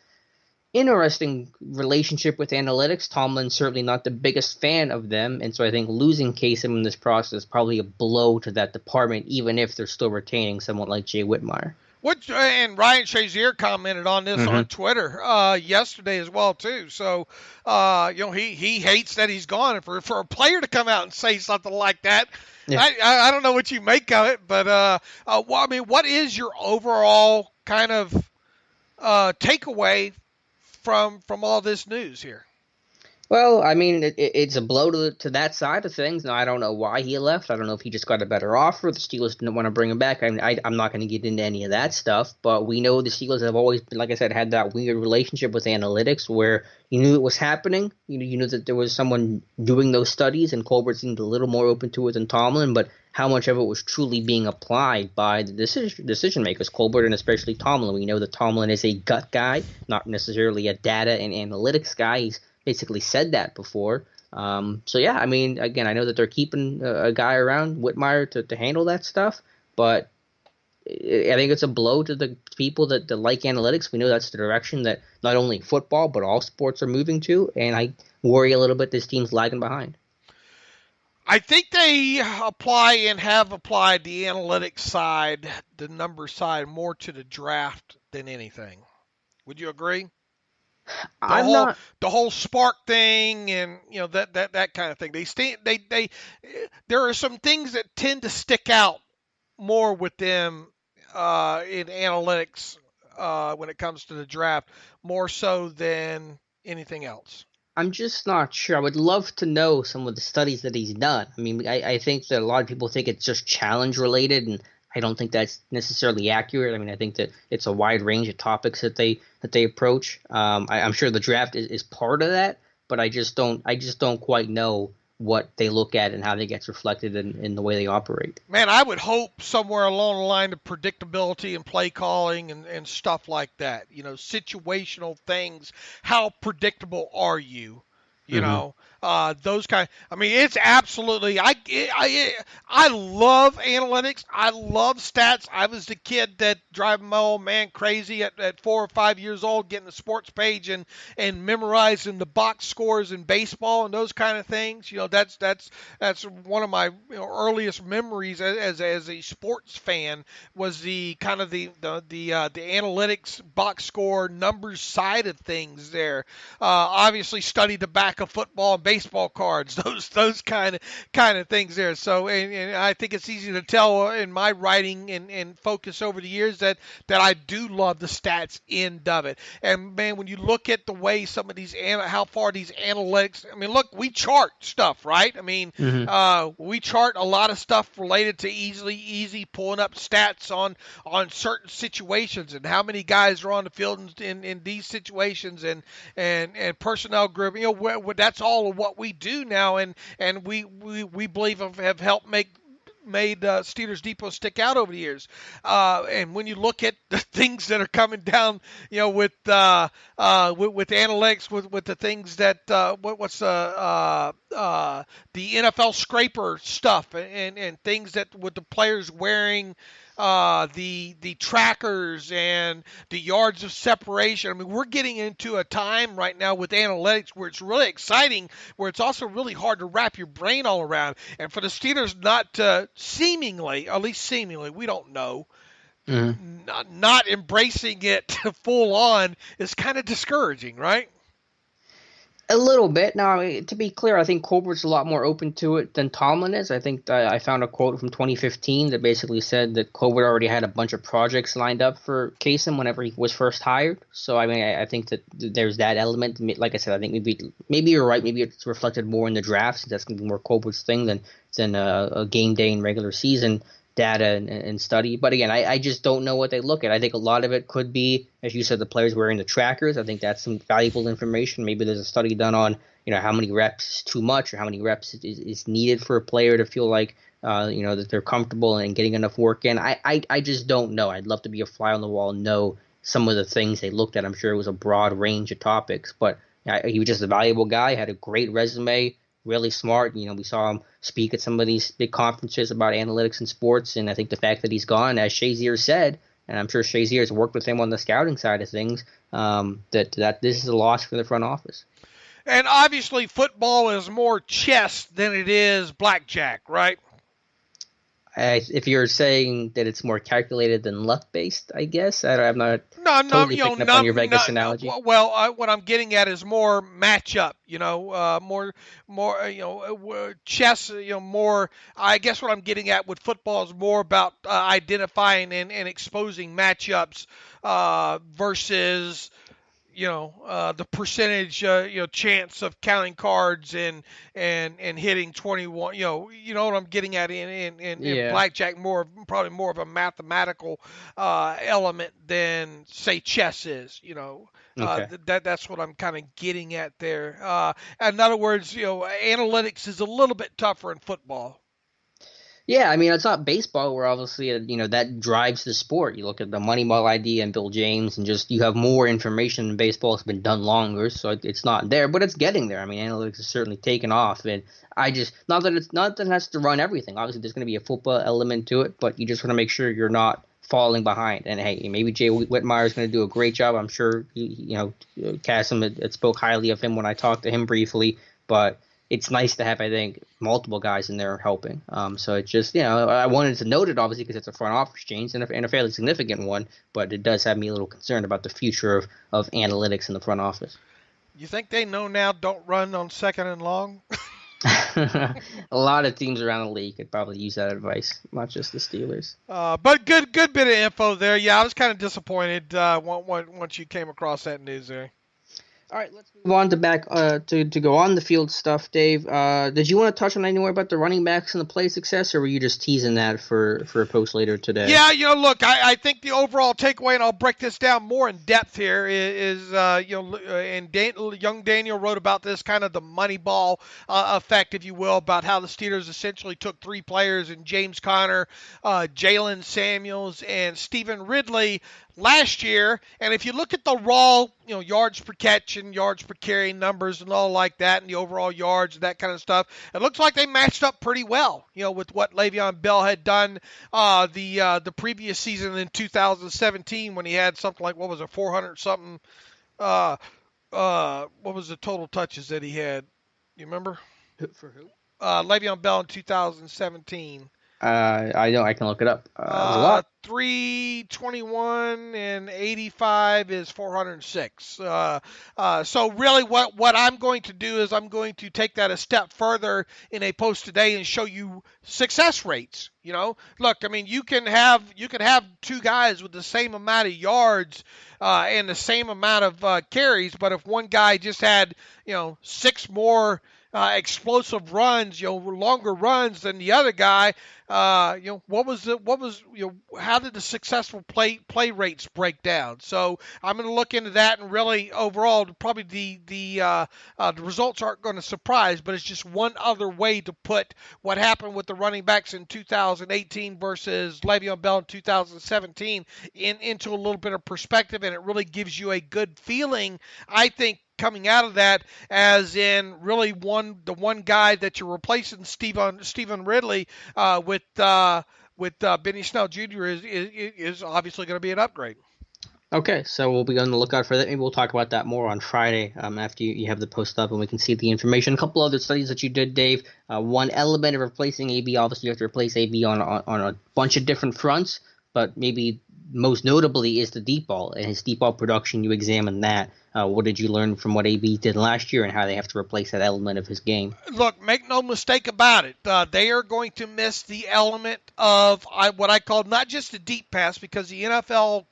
interesting relationship with analytics. Tomlin's certainly not the biggest fan of them, and so I think losing Kasem in this process is probably a blow to that department, even if they're still retaining someone like Jay Whitmire. And Ryan Shazier commented on this on Twitter yesterday as well too. So he hates that he's gone, and for a player to come out and say something like that, yeah. I don't know what you make of it, but what is your overall kind of takeaway from all this news here? Well, I mean, it's a blow to that side of things. Now, I don't know why he left. I don't know if he just got a better offer. The Steelers didn't want to bring him back. I mean, I'm not going to get into any of that stuff, but we know the Steelers have always, like I said, had that weird relationship with analytics where you knew it was happening. You knew that there was someone doing those studies, and Colbert seemed a little more open to it than Tomlin, but how much of it was truly being applied by the decision makers, Colbert and especially Tomlin. We know that Tomlin is a gut guy, not necessarily a data and analytics guy. He's basically said that before. So yeah, I mean, again, I know that they're keeping a guy around, Whitmire, to handle that stuff, but I think it's a blow to the people that like analytics. We know that's the direction that not only football, but all sports are moving to, and I worry a little bit this team's lagging behind. I think they apply and have applied the analytics side, the number side, more to the draft than anything. Would you agree? The I'm whole not. the whole spark thing and that kind of thing. There are some things that tend to stick out more with them in analytics when it comes to the draft, more so than anything else. I'm just not sure. I would love to know some of the studies that he's done. I mean, I think that a lot of people think it's just challenge related, and I don't think that's necessarily accurate. I mean, I think that it's a wide range of topics that they approach. I'm sure the draft is part of that, but I just don't quite know what they look at and how that gets reflected in the way they operate. Man, I would hope somewhere along the line of predictability and play calling and stuff like that. Situational things. How predictable are you? Hmm. Those kind. I mean, it's absolutely. I love analytics. I love stats. I was the kid that driving my old man crazy at 4 or 5 years old, getting the sports page and memorizing the box scores in baseball and those kind of things. That's one of my earliest memories as a sports fan was the kind of the analytics box score numbers side of things there. Obviously studied the back of football and baseball cards, those kind of things there. So, and I think it's easy to tell in my writing and focus over the years that I do love the stats end of it. And man, when you look at the way some of these how far these analytics, I mean, look, we chart stuff, right? I mean, Hmm. we chart a lot of stuff related to easy pulling up stats on certain situations and how many guys are on the field in these situations and personnel group. That's all of what we do now, and we believe have helped made Steelers Depot stick out over the years. And when you look at the things that are coming down, with analytics, with the things that what's the NFL scraper stuff and things that with the players wearing the trackers and the yards of separation. I mean, we're getting into a time right now with analytics where it's really exciting, where it's also really hard to wrap your brain all around. And for the Steelers not to seemingly, at least seemingly, we don't know, Hmm. not embracing it full on is kind of discouraging, right? A little bit. Now, to be clear, I think Colbert's a lot more open to it than Tomlin is. I think I found a quote from 2015 that basically said that Colbert already had a bunch of projects lined up for Kasem whenever he was first hired. So, I mean, I think that there's that element. Like I said, I think maybe you're right. Maybe it's reflected more in the draft, since that's going to be more Colbert's thing than a game day and regular season data and study. But again, I just don't know what they look at. I think a lot of it could be, as you said, the players wearing the trackers. I think that's some valuable information. Maybe there's a study done on, how many reps is too much or how many reps is needed for a player to feel like, that they're comfortable and getting enough work in. I just don't know. I'd love to be a fly on the wall and know some of the things they looked at. I'm sure it was a broad range of topics, but he was just a valuable guy, had a great resume, really smart. We saw him speak at some of these big conferences about analytics and sports, and I think the fact that he's gone, as Shazier said, and I'm sure Shazier has worked with him on the scouting side of things, that this is a loss for the front office. And obviously, football is more chess than it is blackjack, right? If you're saying that it's more calculated than luck-based, I guess I'm not No, totally picking up on your Vegas analogy. well, what I'm getting at is more matchup. More, chess. More. I guess what I'm getting at with football is more about identifying and exposing matchups versus the percentage, chance of counting cards and hitting 21. What I'm getting at in Yeah. blackjack, probably more of a mathematical element than say chess is. Okay. That's what I'm kind of getting at there. In other words, analytics is a little bit tougher in football. Yeah, I mean, it's not baseball where obviously, that drives the sport. You look at the Moneyball idea and Bill James, and just you have more information in baseball. It's been done longer, so it's not there, but it's getting there. I mean, analytics has certainly taken off, and I just not that it has to run everything. Obviously, there's going to be a football element to it, but you just want to make sure you're not falling behind. And hey, maybe Jay Whitmire is going to do a great job. I'm sure Cassim had spoke highly of him when I talked to him briefly, but it's nice to have, I think, multiple guys in there helping. So it's just, I wanted to note it obviously because it's a front office change and a fairly significant one, but it does have me a little concerned about the future of analytics in the front office. You think they know now don't run on second and long? A lot of teams around the league could probably use that advice, not just the Steelers. But good bit of info there. Yeah, I was kind of disappointed once you came across that news there. All right, let's move on to go on the field stuff, Dave. Did you want to touch on anywhere about the running backs and the play success, or were you just teasing that for a post later today? Yeah, look, I think the overall takeaway, and I'll break this down more in depth here, is and young Daniel wrote about this, kind of the Moneyball effect, if you will, about how the Steelers essentially took three players in James Conner, Jalen Samuels, and Stephen Ridley last year, and if you look at the raw, yards per catch and yards per carry numbers and all like that, and the overall yards and that kind of stuff, it looks like they matched up pretty well, with what Le'Veon Bell had done the previous season in 2017 when he had something like, 400 something. What was the total touches that he had? You remember? For who? Le'Veon Bell in 2017. I know. I can look it up. It was a lot. 321 and 85 is 406. So really what I'm going to do is I'm going to take that a step further in a post today and show you success rates. Look, I mean, you can have two guys with the same amount of yards and the same amount of carries, but if one guy just had, 6 more explosive runs, longer runs than the other guy, how did the successful play rates break down? So I'm going to look into that, and really overall, probably the results aren't going to surprise, but it's just one other way to put what happened with the running backs in 2018 versus Le'Veon Bell in 2017 into a little bit of perspective, and it really gives you a good feeling, I think, coming out of that, as in really the one guy that you're replacing Stephen Ridley with Benny Snell Jr. is obviously going to be an upgrade. Okay, so we'll be on the lookout for that. Maybe we'll talk about that more on Friday after you have the post up and we can see the information. A couple other studies that you did, Dave. One element of replacing AB, obviously you have to replace AB on a bunch of different fronts, but maybe most notably is the deep ball and his deep ball production. You examine that. What did you learn from what AB did last year and how they have to replace that element of his game? Look, make no mistake about it. They are going to miss the element of what I call not just a deep pass, because the NFL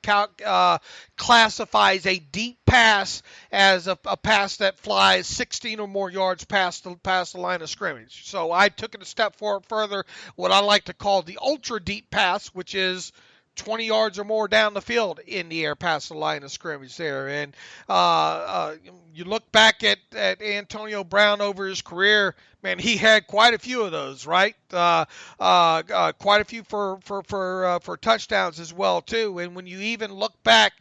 classifies a deep pass as a pass that flies 16 or more yards past the line of scrimmage. So I took it a step further, what I like to call the ultra deep pass, which is 20 yards or more down the field in the air past the line of scrimmage there. And you look back at Antonio Brown over his career, man, he had quite a few of those, right? Quite a few for touchdowns as well, too. And when you even look back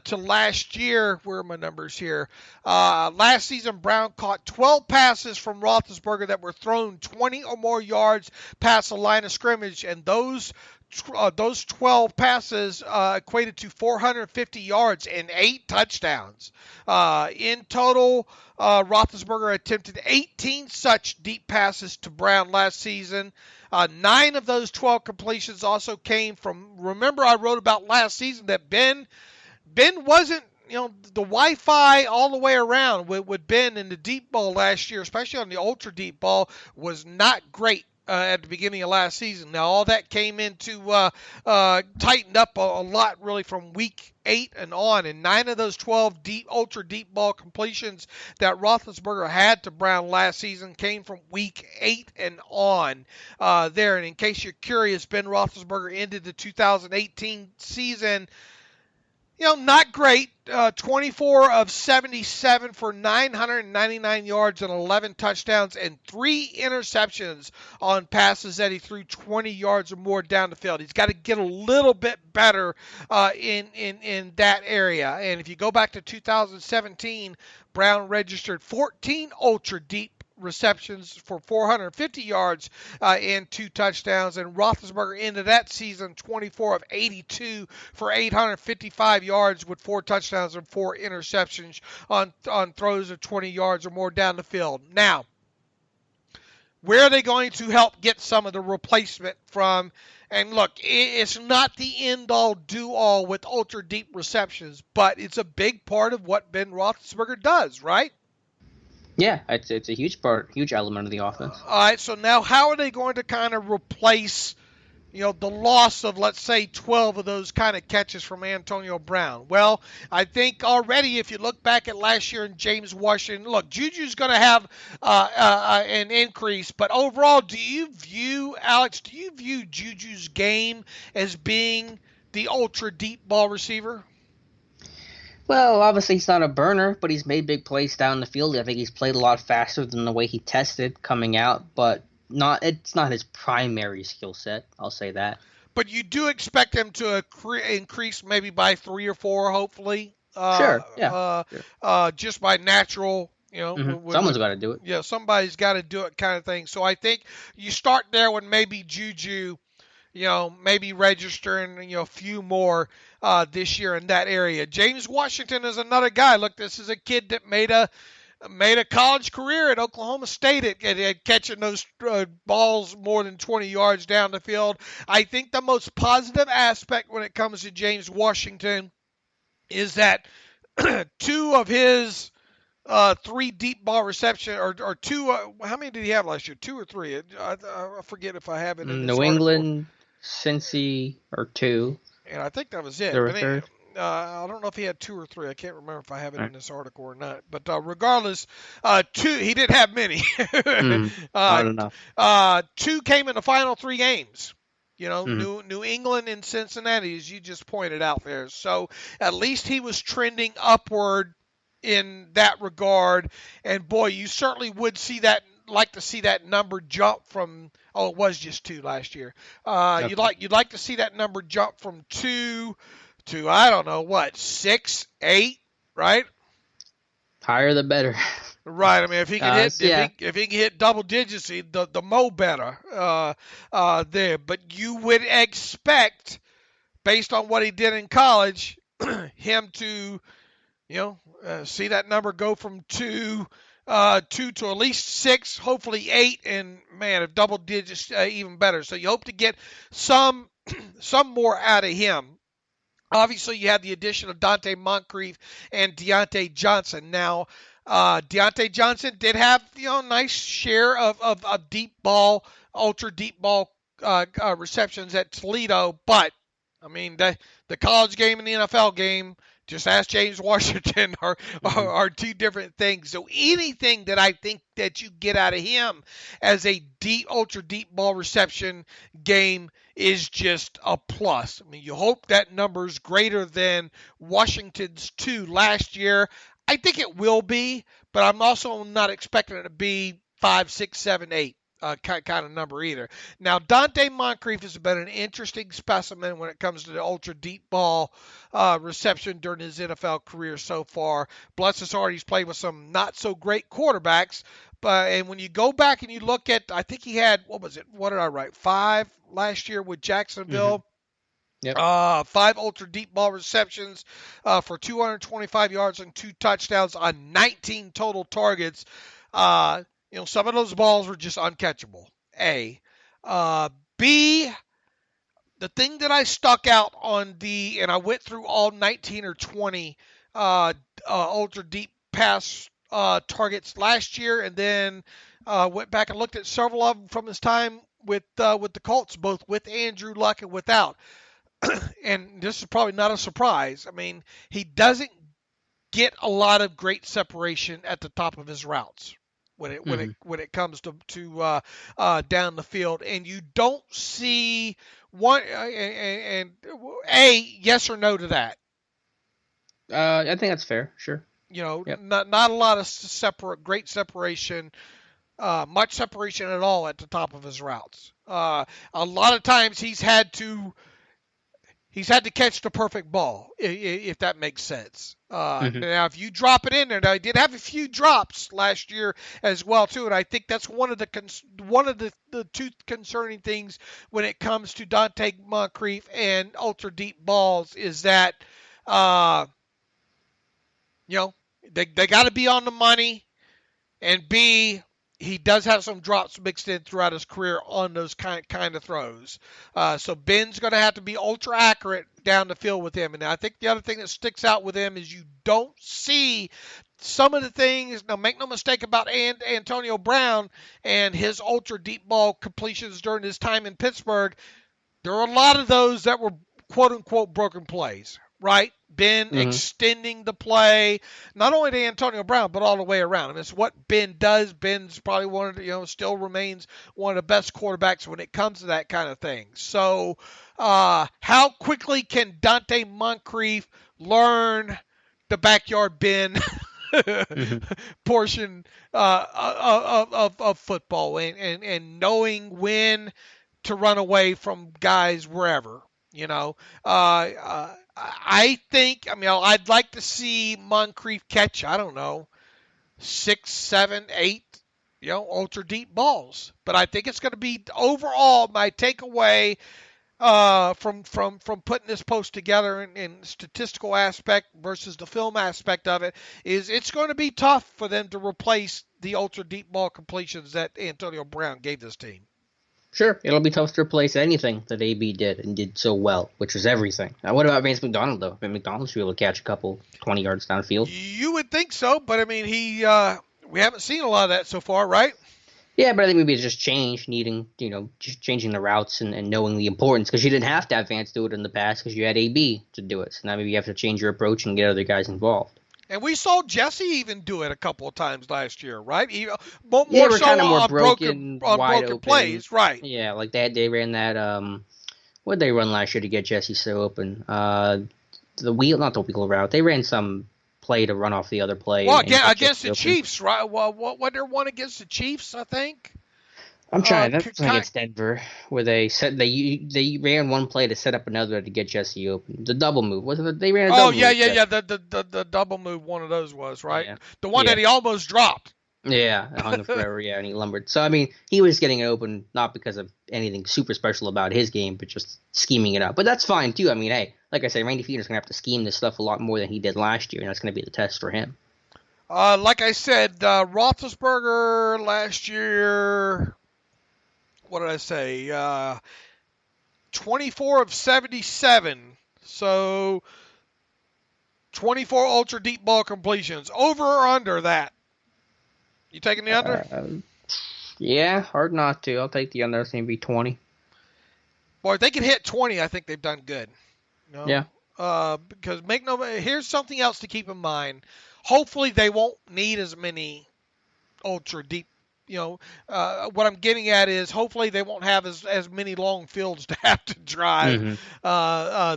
to last year, where are my numbers here? Last season, Brown caught 12 passes from Roethlisberger that were thrown 20 or more yards past the line of scrimmage, and those 12 passes equated to 450 yards and 8 touchdowns. In total, Roethlisberger attempted 18 such deep passes to Brown last season. 9 of those 12 completions also came from, remember I wrote about last season that Ben wasn't, the Wi-Fi all the way around with Ben in the deep ball last year, especially on the ultra deep ball, was not great. At the beginning of last season. Now, all that came into tightened up a lot really from week 8 and on, and 9 of those 12 ultra deep ball completions that Roethlisberger had to Brown last season came from week 8 and on there. And in case you're curious, Ben Roethlisberger ended the 2018 season, not great. 24 of 77 for 999 yards and 11 touchdowns and 3 interceptions on passes that he threw 20 yards or more down the field. He's got to get a little bit better in that area. And if you go back to 2017, Brown registered 14 ultra deep receptions for 450 yards and 2 touchdowns, and Roethlisberger ended that season 24 of 82 for 855 yards with 4 touchdowns and 4 interceptions on throws of 20 yards or more down the field. Now, Where are they going to help get some of the replacement from? And look, it's not the end-all, do-all with ultra-deep receptions, but it's a big part of what Ben Roethlisberger does, right? Yeah, it's a huge element of the offense. All right, so now how are they going to kind of replace, the loss of, let's say, 12 of those kind of catches from Antonio Brown? Well, I think already if you look back at last year in James Washington, look, Juju's going to have an increase, but overall, Alex, do you view Juju's game as being the ultra-deep ball receiver? Well, obviously he's not a burner, but he's made big plays down the field. I think he's played a lot faster than the way he tested coming out, but it's not his primary skill set. I'll say that. But you do expect him to increase maybe by 3 or 4, hopefully. Sure. Yeah. Sure. Just by natural, Someone's got to do it. Yeah, somebody's got to do it, kind of thing. So I think you start there when maybe Juju, maybe registering, a few more this year in that area. James Washington is another guy. Look, this is a kid that made a college career at Oklahoma State at catching those balls more than 20 yards down the field. I think the most positive aspect when it comes to James Washington is that 2 of his 3 deep ball reception, or 2. How many did he have last year? 2 or 3? I forget if I have it in this New England, Cincy, or 2. And I think that was it. I don't know if he had 2 or 3. I can't remember if I have it in this article or not. But regardless, 2. He didn't have many. I don't know. 2 came in the final 3 games. Mm-hmm. New England and Cincinnati, as you just pointed out there. So at least he was trending upward in that regard. And boy, you certainly would like to see that number jump from. Oh, it was just 2 last year. Okay. You'd like to see that number jump from 2 to, I don't know what, 6, 8, right? Higher the better. Right. I mean, if he can if he can hit double digits, the mo better there. But you would expect, based on what he did in college, him to, see that number go from 2 to at least 6, hopefully 8, and man, if double digits, even better. So you hope to get some more out of him. Obviously, you have the addition of Dante Moncrief and Deontay Johnson. Now, Deontay Johnson did have nice share of deep ball, ultra deep ball receptions at Toledo, but I mean the college game and the NFL game, just ask James Washington, are 2 different things. So anything that I think that you get out of him as a ultra deep ball reception game is just a plus. I mean, you hope that number's greater than Washington's 2 last year. I think it will be, but I'm also not expecting it to be 5, 6, 7, 8. Kind of number either. Now, Dante Moncrief has been an interesting specimen when it comes to the ultra deep ball reception during his NFL career so far. Bless his heart, he's played with some not so great quarterbacks. And when you go back and you look at, I think he had, what was it? What did I write? 5 last year with Jacksonville. Yep. 5 ultra deep ball receptions for 225 yards and 2 touchdowns on 19 total targets. Some of those balls were just uncatchable. A. B, the thing that I stuck out on and I went through all 19 or 20 ultra deep pass targets last year, and then went back and looked at several of them from his time with the Colts, both with Andrew Luck and without. And this is probably not a surprise. I mean, he doesn't get a lot of great separation at the top of his routes when it comes to down the field, and you don't see one. And yes or no to that? I think that's fair. Sure. Yep. Not a lot of great separation, much separation at all at the top of his routes. A lot of times he's had to catch the perfect ball, if that makes sense. Now, if you drop it in there, now he did have a few drops last year as well too, and I think that's one of the 2 concerning things when it comes to Dante Moncrief and ultra deep balls is that they got to be on the money, and B, he does have some drops mixed in throughout his career on those kind of throws. So Ben's going to have to be ultra accurate down the field with him. And I think the other thing that sticks out with him is you don't see some of the things. Now, make no mistake about Antonio Brown and his ultra deep ball completions during his time in Pittsburgh. There are a lot of those that were quote unquote broken plays, right? Ben extending the play, not only to Antonio Brown, but all the way around. I mean, it's what Ben does. Ben's probably one of the, still remains one of the best quarterbacks when it comes to that kind of thing. So, how quickly can Dante Moncrief learn the backyard Ben portion of football and knowing when to run away from guys wherever? I think, I'd like to see Moncrief catch, 6, 7, 8, ultra deep balls. But I think it's going to be overall my takeaway from putting this post together in statistical aspect versus the film aspect of it is it's going to be tough for them to replace the ultra deep ball completions that Antonio Brown gave this team. Sure, it'll be tough to replace anything that AB did and did so well, which was everything. Now, what about Vance McDonald, though? Vance McDonald should be able to catch a couple 20 yards downfield. You would think so, but, we haven't seen a lot of that so far, right? Yeah, but I think maybe it's just change, needing, just changing the routes and knowing the importance, because you didn't have to have Vance do it in the past because you had AB to do it. So now maybe you have to change your approach and get other guys involved. And we saw Jesse even do it a couple of times last year, right? More so kind of more broken plays, right? Yeah, like they ran that. What did they run last year to get Jesse so open? Not the wheel route. They ran some play to run off the other play. Well, against the Chiefs, right? Well, what there one against the Chiefs, I think. I'm trying. That's against Denver, where they ran one play to set up another to get Jesse open. The double move, wasn't it? They ran a double move. Yeah. The double move, one of those was, right? Yeah. The one that he almost dropped. Yeah, it hung forever, and he lumbered. So, he was getting it open, not because of anything super special about his game, but just scheming it out. But that's fine, too. Hey, like I said, Randy Fiedler's going to have to scheme this stuff a lot more than he did last year, and that's going to be the test for him. Like I said, Roethlisberger last year... What did I say? 24 of 77. So 24 ultra deep ball completions. Over or under that? You taking the under? Yeah, hard not to. I'll take the under. It's going to be 20. Boy, if they can hit 20, I think they've done good. Yeah. Because here's something else to keep in mind. Hopefully they won't need as many ultra deep. What I'm getting at is hopefully they won't have as many long fields to have to drive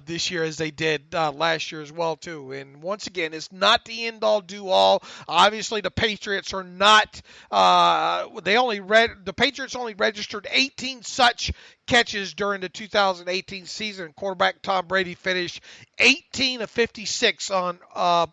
this year as they did last year as well too. And once again, it's not the end all do all. Obviously, the Patriots are not. The Patriots only registered 18 such catches during the 2018 season. Quarterback Tom Brady finished 18 of 56 on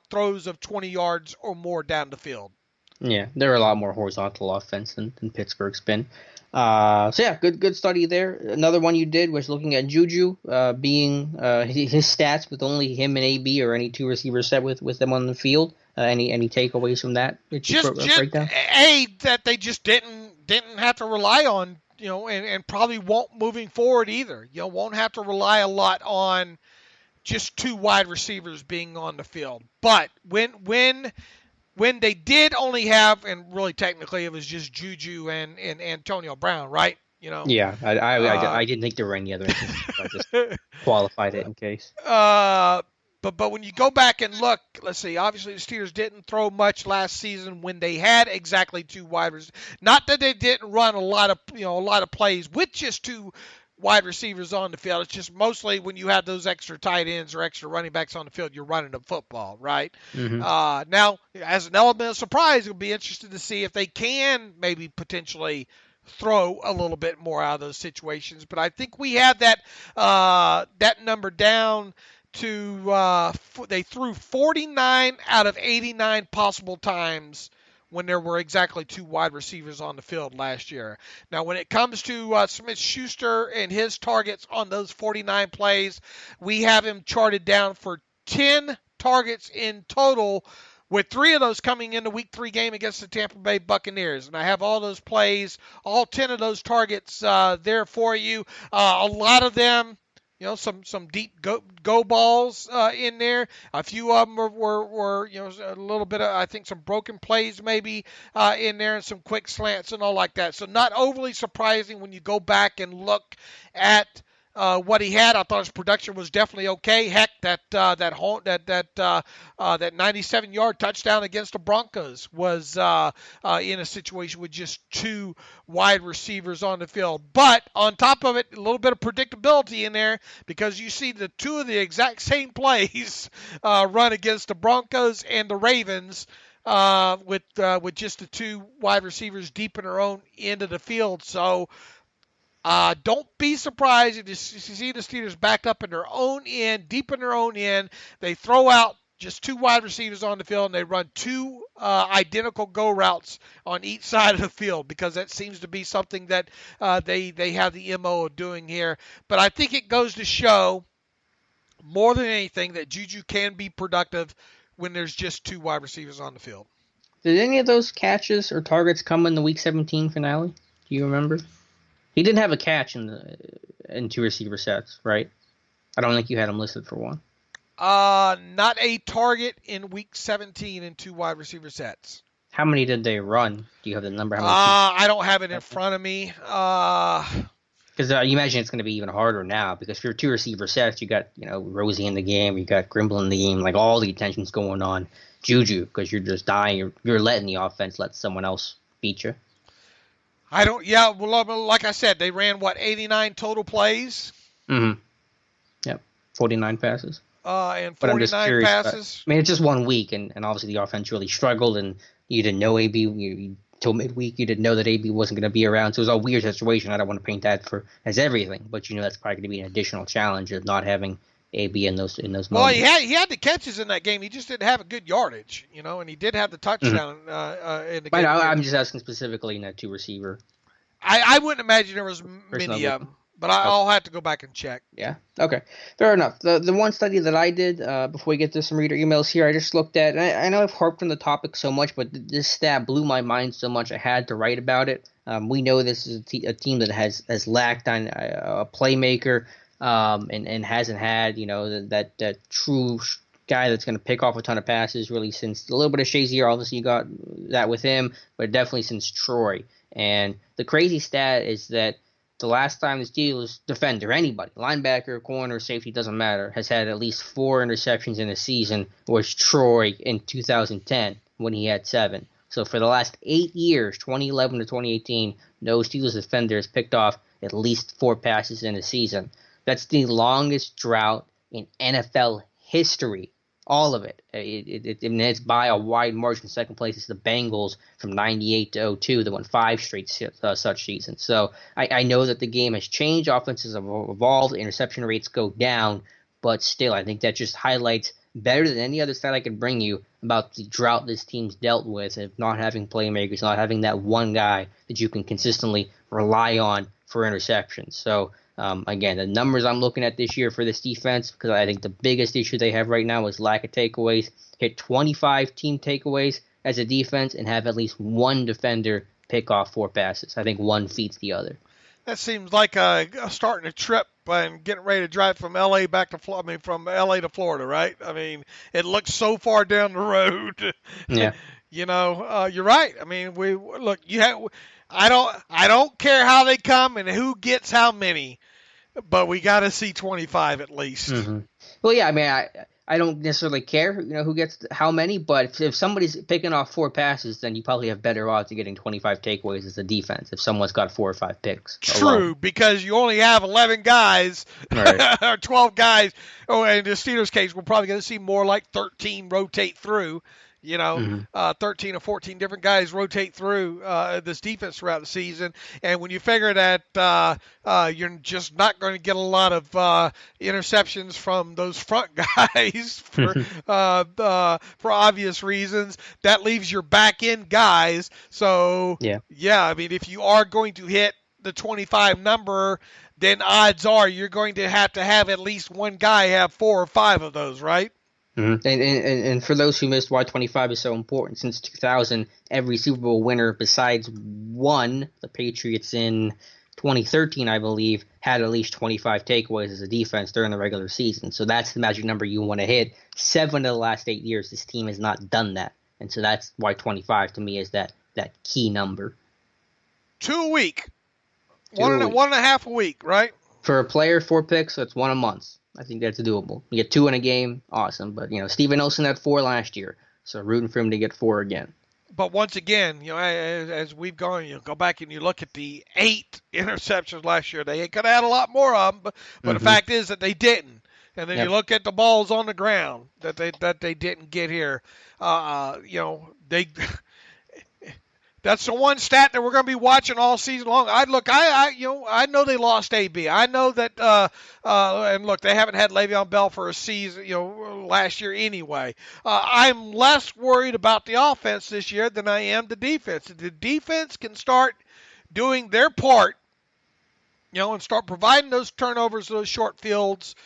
throws of 20 yards or more down the field. Yeah, they're a lot more horizontal offense than Pittsburgh's been. Good study there. Another one you did was looking at Juju being his stats with only him and AB or any two receivers set with them on the field. Any takeaways from that? That they just didn't have to rely on, and probably won't moving forward either. Won't have to rely a lot on just two wide receivers being on the field. But when they did only have, and really technically it was just Juju and Antonio Brown, right? Yeah, I didn't think there were any other instances. I just qualified it in case. But when you go back and look, let's see. Obviously, the Steelers didn't throw much last season when they had exactly two wide receivers. Not that they didn't run a lot of plays with just two wide receivers on the field. It's just mostly when you have those extra tight ends or extra running backs on the field, you're running the football, right? Mm-hmm. Now, as an element of surprise, it'll be interesting to see if they can maybe potentially throw a little bit more out of those situations. But I think we have that number down to they threw 49 out of 89 possible times when there were exactly two wide receivers on the field last year. Now, when it comes to Smith-Schuster and his targets on those 49 plays, we have him charted down for 10 targets in total, with 3 of those coming in the Week 3 game against the Tampa Bay Buccaneers. And I have all those plays, all 10 of those targets there for you. A lot of them, some deep go balls in there. A few of them were a little bit of, I think, some broken plays maybe in there, and some quick slants and all like that. So not overly surprising when you go back and look at what he had. I thought his production was definitely okay. Heck, that 97-yard touchdown against the Broncos was in a situation with just 2 wide receivers on the field. But on top of it, a little bit of predictability in there, because you see the 2 of the exact same plays run against the Broncos and the Ravens. With just the 2 wide receivers deep in their own end of the field. So don't be surprised if you see the Steelers back up in their own end, deep in their own end. They throw out just 2 wide receivers on the field, and they run 2 identical go routes on each side of the field, because that seems to be something that they have the MO of doing here. But I think it goes to show, more than anything, that Juju can be productive when there's just 2 wide receivers on the field. Did any of those catches or targets come in the Week 17 finale? Do you remember? He didn't have a catch in 2 receiver sets, right? I don't think you had him listed for one. Not a target in Week 17 in 2 wide receiver sets. How many did they run? Do you have the number? I don't have it in front of me. Because you imagine it's going to be even harder now, because for 2 receiver sets, you got Rosie in the game, you got Grimble in the game, like all the attention's going on Juju, because you're just dying. You're letting the offense let someone else beat you. Like I said, they ran, 89 total plays? Mm-hmm. Yep, 49 passes. And 49 passes. It's just 1 week, and obviously the offense really struggled, and you didn't know AB. Until midweek, you didn't know that AB wasn't going to be around, so it was a weird situation. I don't want to paint that as everything, but that's probably going to be an additional challenge of not having AB in those moments. Well, he had the catches in that game. He just didn't have a good yardage, and he did have the touchdown in the game. I'm just asking specifically in that 2 receiver. I wouldn't imagine there was many of them, but I'll have to go back and check. Yeah, okay. Fair enough. The one study that I did, before we get to some reader emails here, I just looked at, and I know I've harped on the topic so much, but this stat blew my mind so much I had to write about it. We know this is a team that has lacked on a playmaker, and hasn't had, that true guy that's going to pick off a ton of passes really since a little bit of Shazier. Obviously, you got that with him, but definitely since Troy. And the crazy stat is that the last time the Steelers defender, anybody, linebacker, corner, safety, doesn't matter, has had at least 4 interceptions in a season was Troy in 2010 when he had 7. So for the last 8 years, 2011 to 2018, no Steelers defender has picked off at least 4 passes in a season. That's the longest drought in NFL history. All of it. It's by a wide margin. Second place is the Bengals from 98 to 02 that won 5 straight such seasons. So I know that the game has changed. Offenses have evolved. Interception rates go down. But still, I think that just highlights better than any other stat I could bring you about the drought this team's dealt with of not having playmakers, not having that one guy that you can consistently rely on for interceptions. So again, the numbers I'm looking at this year for this defense, because I think the biggest issue they have right now is lack of takeaways. Hit 25 team takeaways as a defense and have at least 1 defender pick off 4 passes. I think one feeds the other. That seems like starting a trip and getting ready to drive from LA back to Florida. From LA to Florida, right? It looks so far down the road. Yeah. You're right. I don't care how they come and who gets how many, but we got to see 25 at least. Mm-hmm. Well, yeah, I don't necessarily care, who gets how many, but if somebody's picking off 4 passes, then you probably have better odds of getting 25 takeaways as a defense if someone's got 4 or 5 picks. True, alone. Because you only have 11 guys, right. or 12 guys. Oh, and in the Steelers' case, we're probably going to see more like 13 rotate through. 13 or 14 different guys rotate through this defense throughout the season. And when you figure that you're just not going to get a lot of interceptions from those front guys for obvious reasons, that leaves your back end guys. So, if you are going to hit the 25 number, then odds are you're going to have at least one guy have 4 or 5 of those, right? Mm-hmm. And for those who missed why 25 is so important, since 2000, every Super Bowl winner besides one, the Patriots in 2013, I believe, had at least 25 takeaways as a defense during the regular season. So that's the magic number you want to hit. 7 of the last 8 years, this team has not done that. And so that's why 25 to me is that key number. 2 a week. One and a half a week, right? For a player, 4 picks, so it's 1 a month. I think that's doable. You get 2 in a game, awesome. But, Steven Nelson had 4 last year, so rooting for him to get 4 again. But once again, as we've gone, go back and you look at the 8 interceptions last year. They could have had a lot more of them, but the fact is that they didn't. And then you look at the balls on the ground that they didn't get here. That's the one stat that we're going to be watching all season long. I know they lost AB. I know that, and look, they haven't had Le'Veon Bell for a season, last year anyway. I'm less worried about the offense this year than I am the defense. If the defense can start doing their part, and start providing those turnovers, those short fields,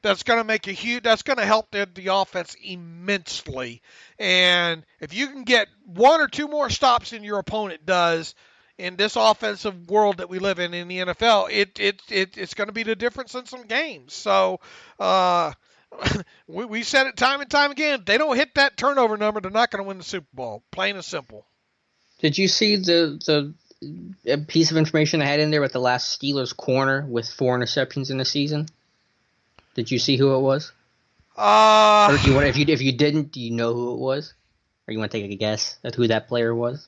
that's going to help the offense immensely. And if you can get 1 or 2 more stops than your opponent does in this offensive world that we live in the NFL, it's going to be the difference in some games. So we said it time and time again. If they don't hit that turnover number, they're not going to win the Super Bowl. Plain and simple. Did you see the piece of information I had in there with the last Steelers corner with 4 interceptions in the season? Did you see who it was? Or if you didn't, do you know who it was? Or you want to take a guess at who that player was?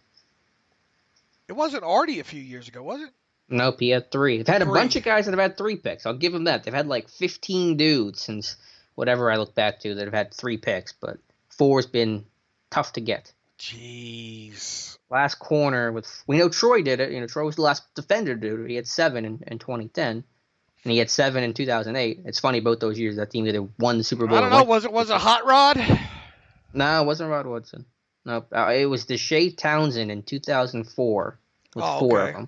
It wasn't Artie a few years ago, was it? Nope, he had 3. They've had a bunch of guys that have had 3 picks. I'll give them that. They've had like 15 dudes since whatever I look back to that have had 3 picks, but 4's been tough to get. Jeez. Last corner we know Troy did it. Troy was the last defender to do it. He had 7 in 2010. And he had 7 in 2008. It's funny, both those years that team either won the Super Bowl. I don't know. Was it Hot Rod? No, it wasn't Rod Woodson. No, it was Deshae Townsend in 2004 with 4 of them.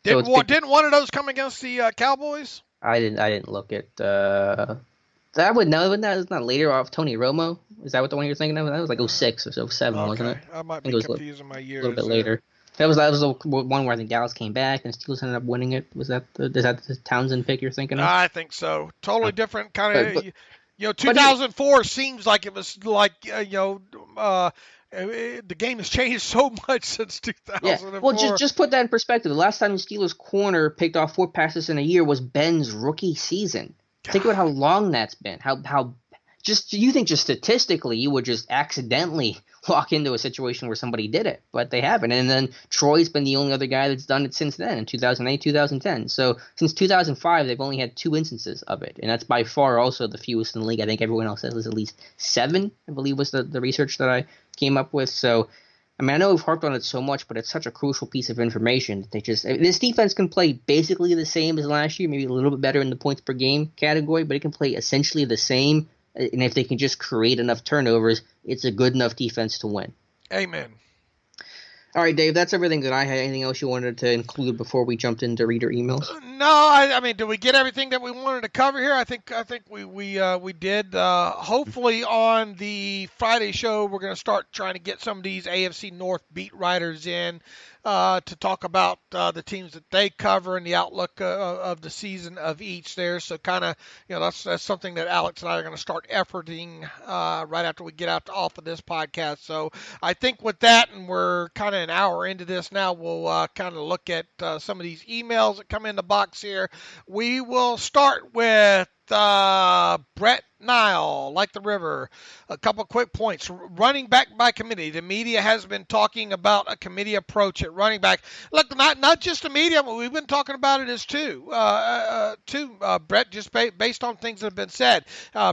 Didn't one of those come against the Cowboys? I didn't look at That's not later off Tony Romo. Is that what the one you're thinking of? That was like 06 or 07, wasn't it? I might be confusing my years. A little bit later. That was the one where I think Dallas came back and Steelers ended up winning it. Is that the Townsend pick you're thinking of? I think so. Totally different kind of. 2004 seems like it was like the game has changed so much since 2004. Yeah. Well, just put that in perspective. The last time the Steelers corner picked off 4 passes in a year was Ben's rookie season. Think about how long that's been. How you think just statistically you would just accidentally walk into a situation where somebody did it, but they haven't. And then Troy's been the only other guy that's done it since then in 2008, 2010. So since 2005, they've only had 2 instances of it, and that's by far also the fewest in the league. I think everyone else says there's at least 7, I believe was the research that I came up with. So, I mean, I know we've harped on it so much, but it's such a crucial piece of information. This defense can play basically the same as last year, maybe a little bit better in the points per game category, but it can play essentially the same. And if they can just create enough turnovers, it's a good enough defense to win. Amen. All right, Dave, that's everything that I had. Anything else you wanted to include before we jumped into reader emails? No, I mean, did we get everything that we wanted to cover here? I think we did. Hopefully on the Friday show, we're going to start trying to get some of these AFC North beat writers in to talk about the teams that they cover and the outlook of the season of each there. So kind of, that's something that Alex and I are going to start efforting right after we get off of this podcast. So I think with that, and we're kind of an hour into this now, we'll kind of look at some of these emails that come in the box here. We will start with Brett Nile, like the river. A couple quick points. Running back by committee. The media has been talking about a committee approach at running back. Look, not just the media, but we've been talking about it as too, Brett, just based on things that have been said.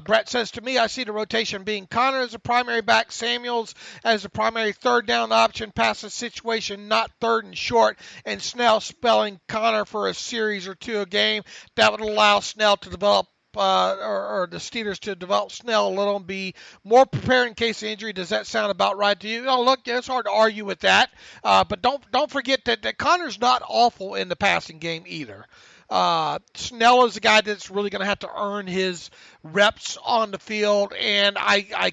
Brett says to me, I see the rotation being Connor as a primary back, Samuels as a primary third down option, pass a situation, not third and short, and Snell spelling Connor for a series or 2 a game. That would allow Snell to develop or the Steelers to develop Snell a little and be more prepared in case of injury. Does that sound about right to you? Oh, look, it's hard to argue with that. But don't forget that Connor's not awful in the passing game either. Snell is a guy that's really going to have to earn his reps on the field, and I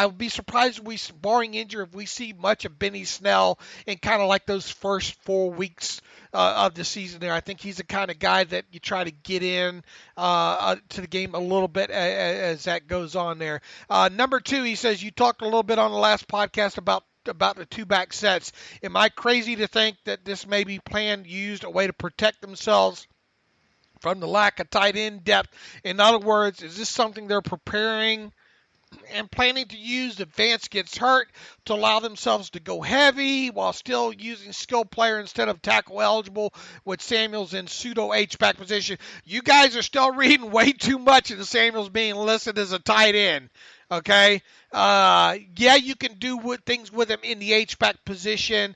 would be surprised if we, barring injury, if we see much of Benny Snell in kind of like those first 4 weeks of the season there. I think he's the kind of guy that you try to get in to the game a little bit as that goes on there. Number 2, he says, you talked a little bit on the last podcast about the two-back sets. Am I crazy to think that this may be planned, used, a way to protect themselves from the lack of tight end depth? In other words, is this something they're preparing and planning to use if Vance gets hurt, to allow themselves to go heavy while still using skill player instead of tackle eligible with Samuels in pseudo H-back position? You guys are still reading way too much into Samuels being listed as a tight end. Okay? Yeah, you can do things with him in the H-back position,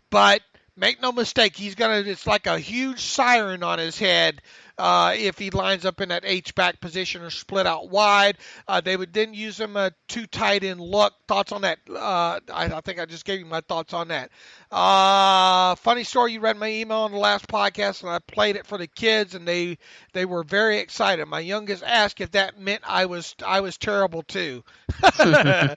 but make no mistake, it's like a huge siren on his head if he lines up in that H-back position or split out wide. They would then use him a 2 tight end look. Thoughts on that? I think I just gave you my thoughts on that. Funny story, you read my email on the last podcast, and I played it for the kids, and they were very excited. My youngest asked if that meant I was terrible too. I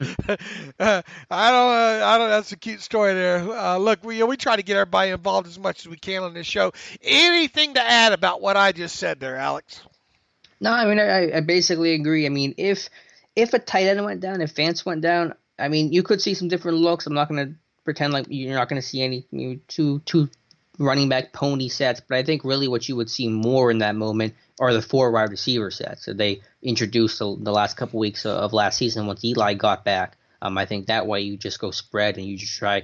don't. That's a cute story there. Look, we try to get everybody involved as much as we can on this show. Anything to add about what I just said there, Alex? No, I mean, I basically agree. I mean, if a tight end went down, if Vance went down, I mean, you could see some different looks. I'm not going to pretend like you're not going to see any two running back pony sets, but I think really what you would see more in that moment are the 4 wide receiver sets that they introduced the last couple weeks of last season once Eli got back. I think that way you just go spread and you just try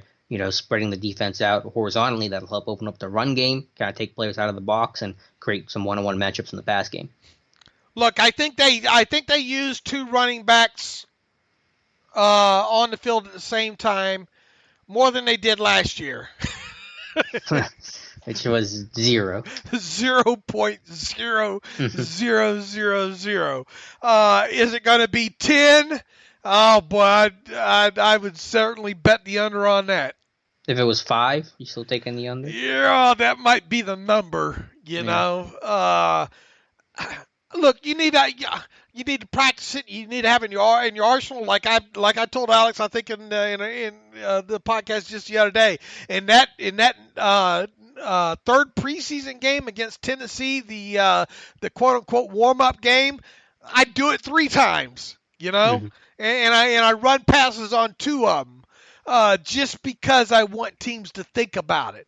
spreading the defense out horizontally. That'll help open up the run game, kind of take players out of the box and create some one-on-one matchups in the pass game. Look, I think they used 2 running backs on the field at the same time more than they did last year. Which was 0. 0.0000. Is it going to be 10? Oh, boy, I would certainly bet the under on that. If it was 5, you still taking the under? Yeah, that might be the number, you know. Look, you need to practice it. You need to have it in your arsenal, like I told Alex, I think in the podcast just the other day. In that third preseason game against Tennessee, the quote unquote warm up game, I do it 3 times, and I run passes on 2 of them, just because I want teams to think about it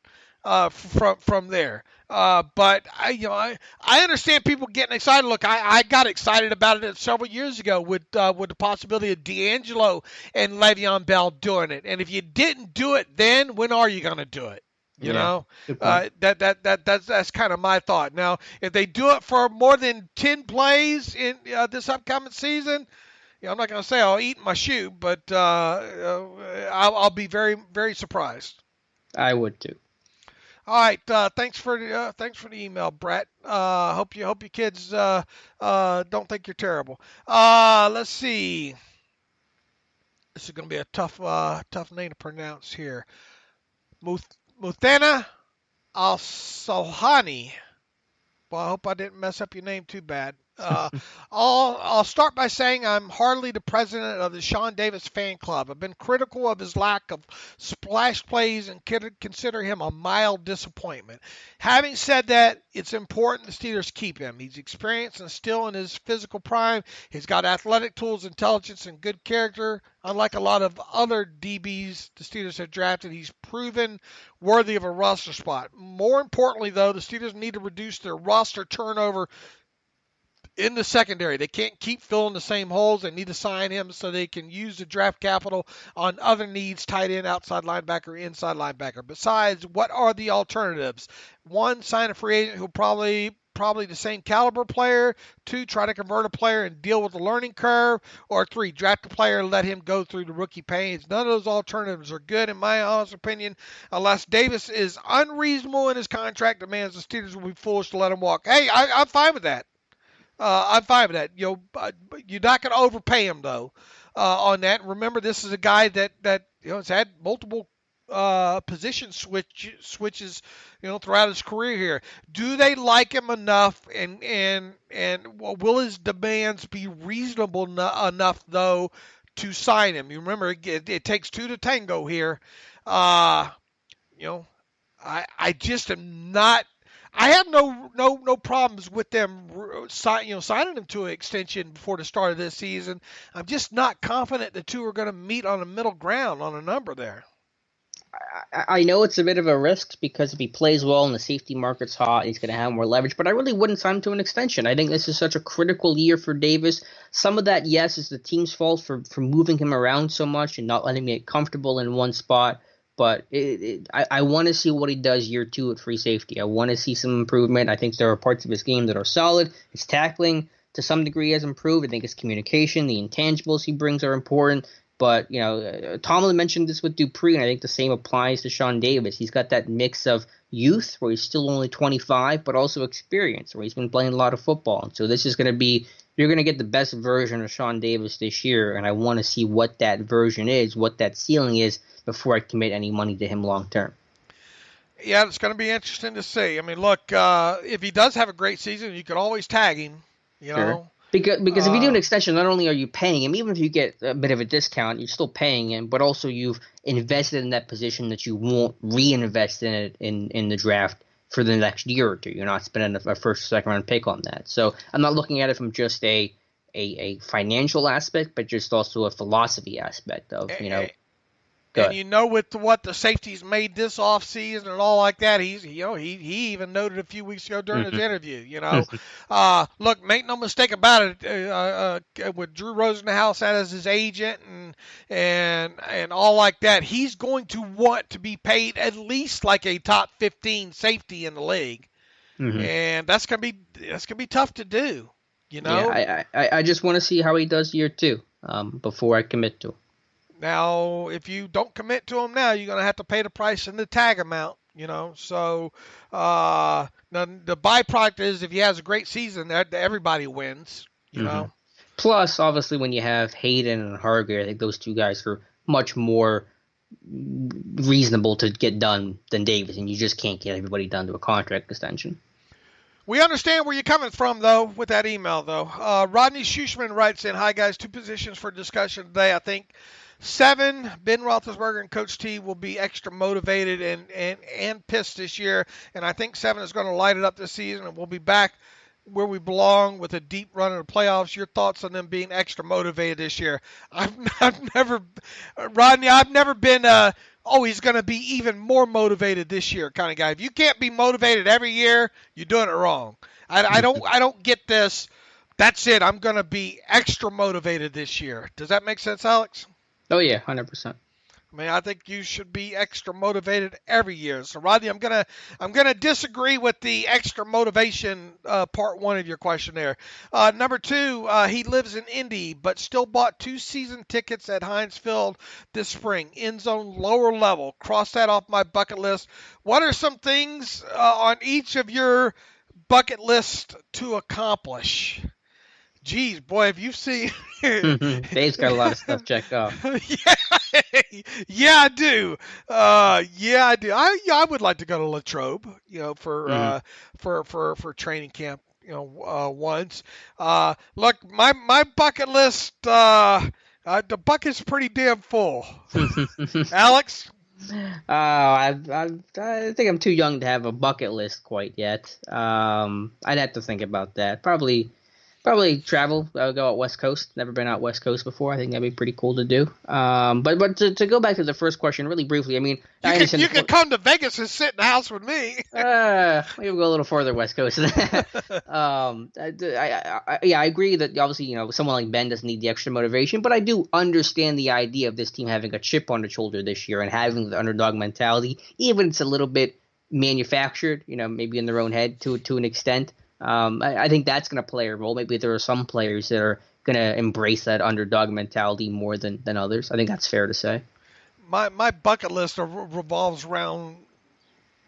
from there. But I understand people getting excited. Look, I got excited about it several years ago with the possibility of D'Angelo and Le'Veon Bell doing it. And if you didn't do it then, when are you going to do it? You know, that's kind of my thought. Now, if they do it for more than 10 plays in this upcoming season, I'm not going to say I'll eat my shoe, but I'll be very, very surprised. I would too. All right, thanks for the email, Brett. Hope your kids don't think you're terrible. Let's see. This is going to be a tough name to pronounce here. Muthana Al-Sohani. Well, I hope I didn't mess up your name too bad. I'll start by saying I'm hardly the president of the Sean Davis fan club. I've been critical of his lack of splash plays and consider him a mild disappointment. Having said that, it's important the Steelers keep him. He's experienced and still in his physical prime. He's got athletic tools, intelligence, and good character. Unlike a lot of other DBs the Steelers have drafted, he's proven worthy of a roster spot. More importantly, though, the Steelers need to reduce their roster turnover in the secondary. They can't keep filling the same holes. They need to sign him so they can use the draft capital on other needs, tight end, outside linebacker, inside linebacker. Besides, what are the alternatives? 1, sign a free agent who probably the same caliber player. 2, try to convert a player and deal with the learning curve. Or 3, draft a player and let him go through the rookie pains. None of those alternatives are good, in my honest opinion, unless Davis is unreasonable in his contract demands. The Steelers will be foolish to let him walk. Hey, I'm fine with that. I'm fine with that. You're not going to overpay him though on that. Remember, this is a guy that has had multiple position switches, throughout his career here. Do they like him enough, and will his demands be reasonable enough though to sign him? You remember, it takes two to tango here. I just am not. I have no problems with them signing him to an extension before the start of this season. I'm just not confident the two are going to meet on a middle ground on a number there. I know it's a bit of a risk because if he plays well and the safety market's hot, he's going to have more leverage, but I really wouldn't sign him to an extension. I think this is such a critical year for Davis. Some of that, yes, is the team's fault for moving him around so much and not letting him get comfortable in one spot. But I want to see what he does year two at free safety. I want to see some improvement. I think there are parts of his game that are solid. His tackling, to some degree, has improved. I think his communication, the intangibles he brings are important. But, Tomlin mentioned this with Dupree, and I think the same applies to Sean Davis. He's got that mix of youth, where he's still only 25, but also experience, where he's been playing a lot of football. And so this is going to be – you're going to get the best version of Sean Davis this year, and I want to see what that version is, what that ceiling is, before I commit any money to him long term. Yeah, it's going to be interesting to see. I mean, look, if he does have a great season, you could always tag him, Sure. know. Because if you do an extension, not only are you paying him, even if you get a bit of a discount, you're still paying him, but also you've invested in that position that you won't reinvest in it in the draft for the next year or two. You're not spending a first or second round pick on that. So I'm not looking at it from just a financial aspect, but just also a philosophy aspect of, And with what the safeties made this offseason and all like that, he even noted a few weeks ago during his interview, look, make no mistake about it, with Drew Rosenhaus as his agent and all like that, he's going to want to be paid at least like a top 15 safety in the league. Mm-hmm. And that's gonna be tough to do, Yeah, I just want to see how he does year two before I commit to him. Now, if you don't commit to him now, you're going to have to pay the price in the tag amount, So now the byproduct is if he has a great season, everybody wins, you know. Plus, obviously, when you have Hayden and Harger, I think those two guys are much more reasonable to get done than Davis, and you just can't get everybody done to a contract extension. We understand where you're coming from, though, with that email, though. Rodney Schuschman writes in, "Hi, guys, 2 positions for discussion today. I think 7, Ben Roethlisberger and Coach T will be extra motivated and pissed this year, and I think 7 is going to light it up this season, and we'll be back where we belong with a deep run in the playoffs. Your thoughts on them being extra motivated this year?" I've never been he's going to be even more motivated this year kind of guy. If you can't be motivated every year, you're doing it wrong. I don't get this. That's it. I'm going to be extra motivated this year. Does that make sense, Alex? Oh, yeah, 100%. I mean, I think you should be extra motivated every year. So, Rodney, I'm gonna disagree with the extra motivation part 1 of your question there. Number 2, he lives in Indy, but still bought 2 season tickets at Heinz Field this spring. End zone, lower level. Cross that off my bucket list. What are some things on each of your bucket list to accomplish? Geez, boy, have you seen... Dave's got a lot of stuff checked off. Yeah, I do. I would like to go to Latrobe, for training camp, once. Look, my bucket list, the bucket's pretty damn full. Alex? I think I'm too young to have a bucket list quite yet. I'd have to think about that. Probably travel. I'll go out West Coast. Never been out West Coast before. I think that'd be pretty cool to do. But to go back to the first question really briefly, I mean, you can come to Vegas and sit in the house with me. Maybe we'll go a little further West Coast. I agree that obviously someone like Ben doesn't need the extra motivation, but I do understand the idea of this team having a chip on their shoulder this year and having the underdog mentality, even if it's a little bit manufactured, maybe in their own head to an extent. I think that's going to play a role. Maybe there are some players that are going to embrace that underdog mentality more than others. I think that's fair to say. My bucket list revolves around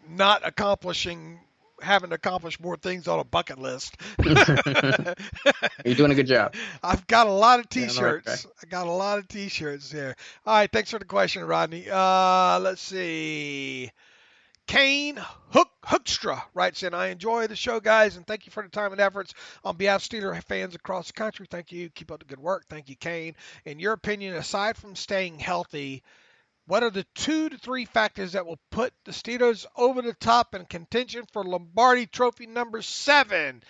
not accomplishing having to accomplish more things on a bucket list. You're doing a good job. I've got a lot of Yeah, T-shirts. I got a lot of T-shirts here. All right, thanks for the question, Rodney. Let's see. Kane Hookstra writes in, I enjoy the show, guys, and thank you for the time and efforts on behalf of Steeler fans across the country. Thank you. Keep up the good work. Thank you, Kane. In your opinion, aside from staying healthy, what are the 2 to 3 factors that will put the Steelers over the top in contention for Lombardi Trophy number 7?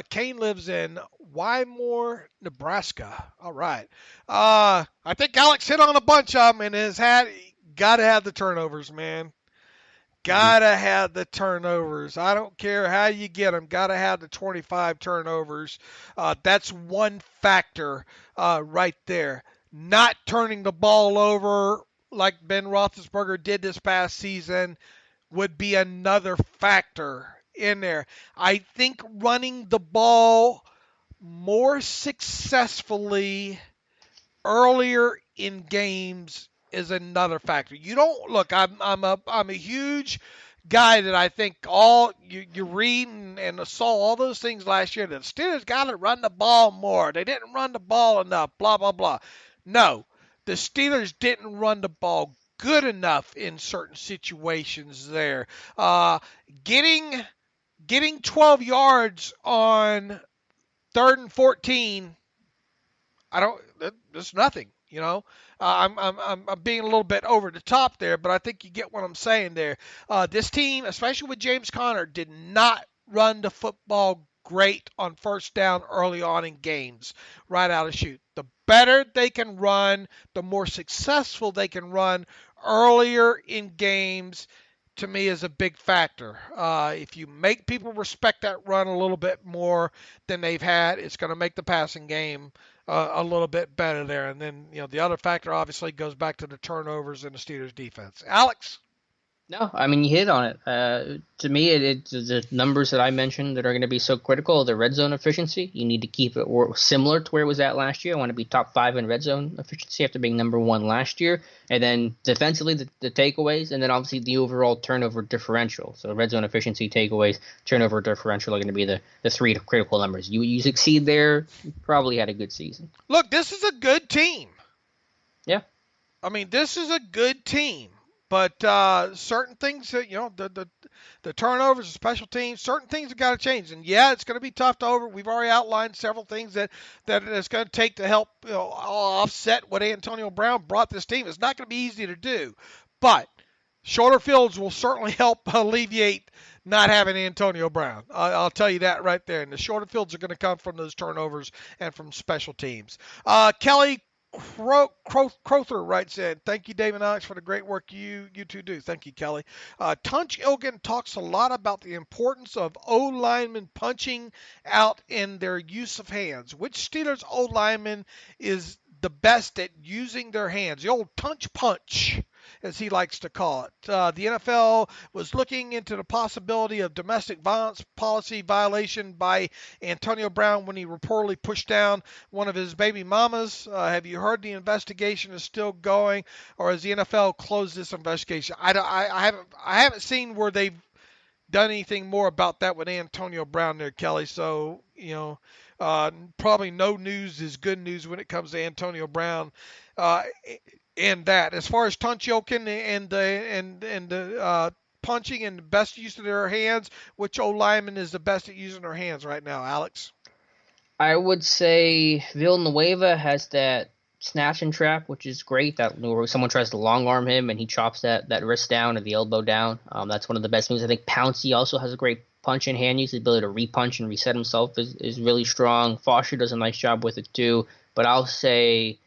Kane lives in Wymore, Nebraska. All right. I think Alex hit on a bunch of them and got to have the turnovers, man. Gotta have the turnovers. I don't care how you get them. Gotta have the 25 turnovers. That's one factor right there. Not turning the ball over like Ben Roethlisberger did this past season would be another factor in there. I think running the ball more successfully earlier in games is another factor. You don't look. I'm a huge guy that I think you read and saw all those things last year. The Steelers got to run the ball more. They didn't run the ball enough. Blah blah blah. No, the Steelers didn't run the ball good enough in certain situations. There, getting 12 yards on 3rd and 14. That's nothing. You know, I'm being a little bit over the top there, but I think you get what I'm saying there. This team, especially with James Conner, did not run the football great on first down early on in games, right out of chute. The better they can run, the more successful they can run earlier in games, to me, is a big factor. If you make people respect that run a little bit more than they've had, it's going to make the passing game a little bit better there. And then, the other factor obviously goes back to the turnovers in the Steelers defense. Alex? No, I mean, you hit on it. To me, it's the numbers that I mentioned that are going to be so critical. The red zone efficiency, you need to keep it similar to where it was at last year. I want to be top 5 in red zone efficiency after being number 1 last year. And then defensively, the takeaways, and then obviously the overall turnover differential. So red zone efficiency, takeaways, turnover differential are going to be the 3 critical numbers. You succeed there, you probably had a good season. Look, this is a good team. Yeah. I mean, this is a good team. But certain things, the turnovers, the special teams, certain things have got to change. And, yeah, it's going to be tough to over. We've already outlined several things that it's going to take to help offset what Antonio Brown brought this team. It's not going to be easy to do. But shorter fields will certainly help alleviate not having Antonio Brown. I'll tell you that right there. And the shorter fields are going to come from those turnovers and from special teams. Kelly Crowther writes in, thank you, Dave and Alex, for the great work you two do. Thank you, Kelly. Tunch Ilgen talks a lot about the importance of O-linemen punching out in their use of hands. Which Steelers O-lineman is the best at using their hands? The old Tunch punch, as he likes to call it. The NFL was looking into the possibility of domestic violence policy violation by Antonio Brown when he reportedly pushed down one of his baby mamas. Have you heard the investigation is still going, or has the NFL closed this investigation? I haven't seen where they've done anything more about that with Antonio Brown there, Kelly. So, probably no news is good news when it comes to Antonio Brown. And that, as far as Tunch Ilkin and the punching and the best use of their hands, which O-lineman is the best at using their hands right now, Alex? I would say Villanueva has that snatch and trap, which is great. That where someone tries to long arm him and he chops that wrist down or the elbow down. That's one of the best moves. I think Pouncey also has a great punch and hand use. The ability to repunch and reset himself is really strong. Foster does a nice job with it too. But I'll say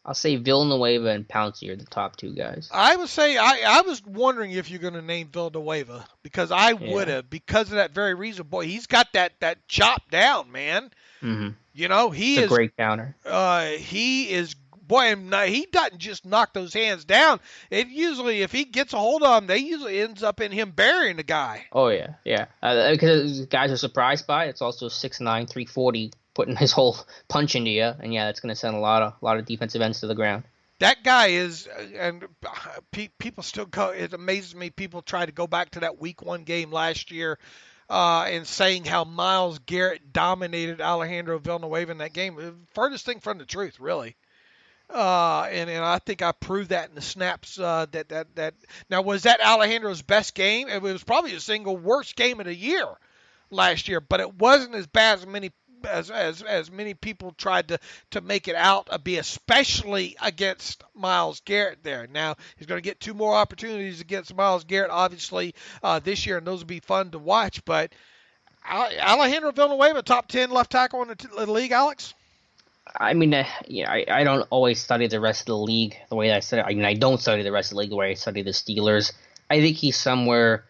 Villanueva and Pouncey are the top 2 guys. I would say I was wondering if you're going to name Villanueva because I would have, because of that very reason. Boy, he's got that chop down, man. Mm-hmm. He is a great counter. He is, boy, he doesn't just knock those hands down. It usually, if he gets a hold of them, they usually ends up in him burying the guy. Oh yeah. Because guys are surprised by it. It's also 6'9", 340. Putting his whole punch into you, and that's going to send a lot of defensive ends to the ground. That guy is, and people still go. It amazes me. People try to go back to that Week 1 game last year. and saying how Myles Garrett dominated Alejandro Villanueva in that game. Furthest thing from the truth, really. And I think I proved that in the snaps. That now, was that Alejandro's best game? It was probably the single worst game of the year last year, but it wasn't as bad as many people tried to make it out to be, especially against Myles Garrett there. Now, he's going to get 2 more opportunities against Myles Garrett, obviously, this year, and those will be fun to watch. But Alejandro Villanueva, top 10 left tackle in the league, Alex? I mean, I don't always study the rest of the league the way I study. I mean, I don't study the rest of the league the way I study the Steelers. I think he's somewhere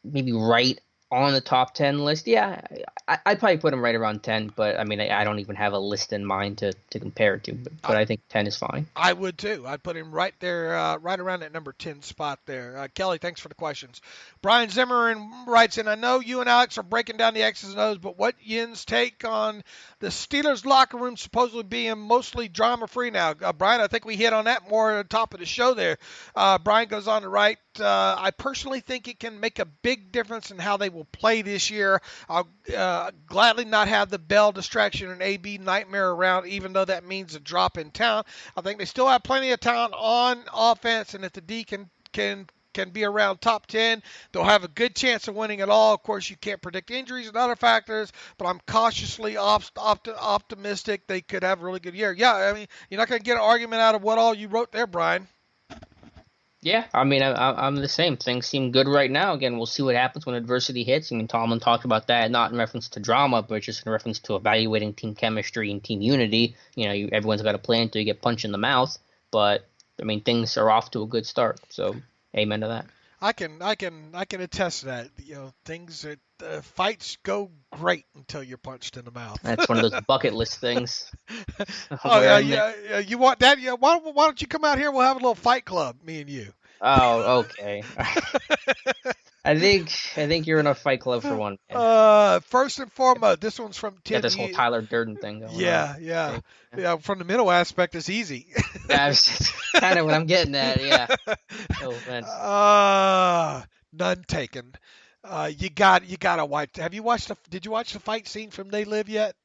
maybe right on the top 10 list. Yeah, I'd probably put him right around 10, but I mean, I don't even have a list in mind to compare it to, but I think 10 is fine. I would too. I'd put him right there, right around that number 10 spot there. Kelly, thanks for the questions. Brian Zimmerman writes in, I know you and Alex are breaking down the X's and O's, but what Yin's take on the Steelers locker room supposedly being mostly drama-free now? Brian, I think we hit on that more at the top of the show there. Brian goes on to write, I personally think it can make a big difference in how they will play this year. I'll gladly not have the Bell distraction and AB nightmare around, even though that means a drop in talent. I think they still have plenty of talent on offense, and if the D can be around top 10, they'll have a good chance of winning it all. Of course, you can't predict injuries and other factors, but I'm cautiously optimistic they could have a really good year. Yeah, I mean, you're not going to get an argument out of what all you wrote there, Brian. Yeah, I mean, I'm the same. Things seem good right now. Again, we'll see what happens when adversity hits. I mean, Tomlin talked about that, not in reference to drama, but just in reference to evaluating team chemistry and team unity. You know, everyone's got a plan until you get punched in the mouth. But I mean, things are off to a good start. So, amen to that. I can attest to that. You know, things that fights go great until you're punched in the mouth. That's one of those bucket list things. Yeah. You want that? Yeah. Why don't you come out here? We'll have a little fight club, me and you. Oh, okay. I think you're in a fight club for one. First and foremost, this one's from Tim. Yeah, this whole Tyler Durden thing going on. Yeah. From the mental aspect, it's easy. That's kind of what I'm getting at. Yeah. No offense. None taken. You gotta watch. Did you watch the fight scene from They Live yet?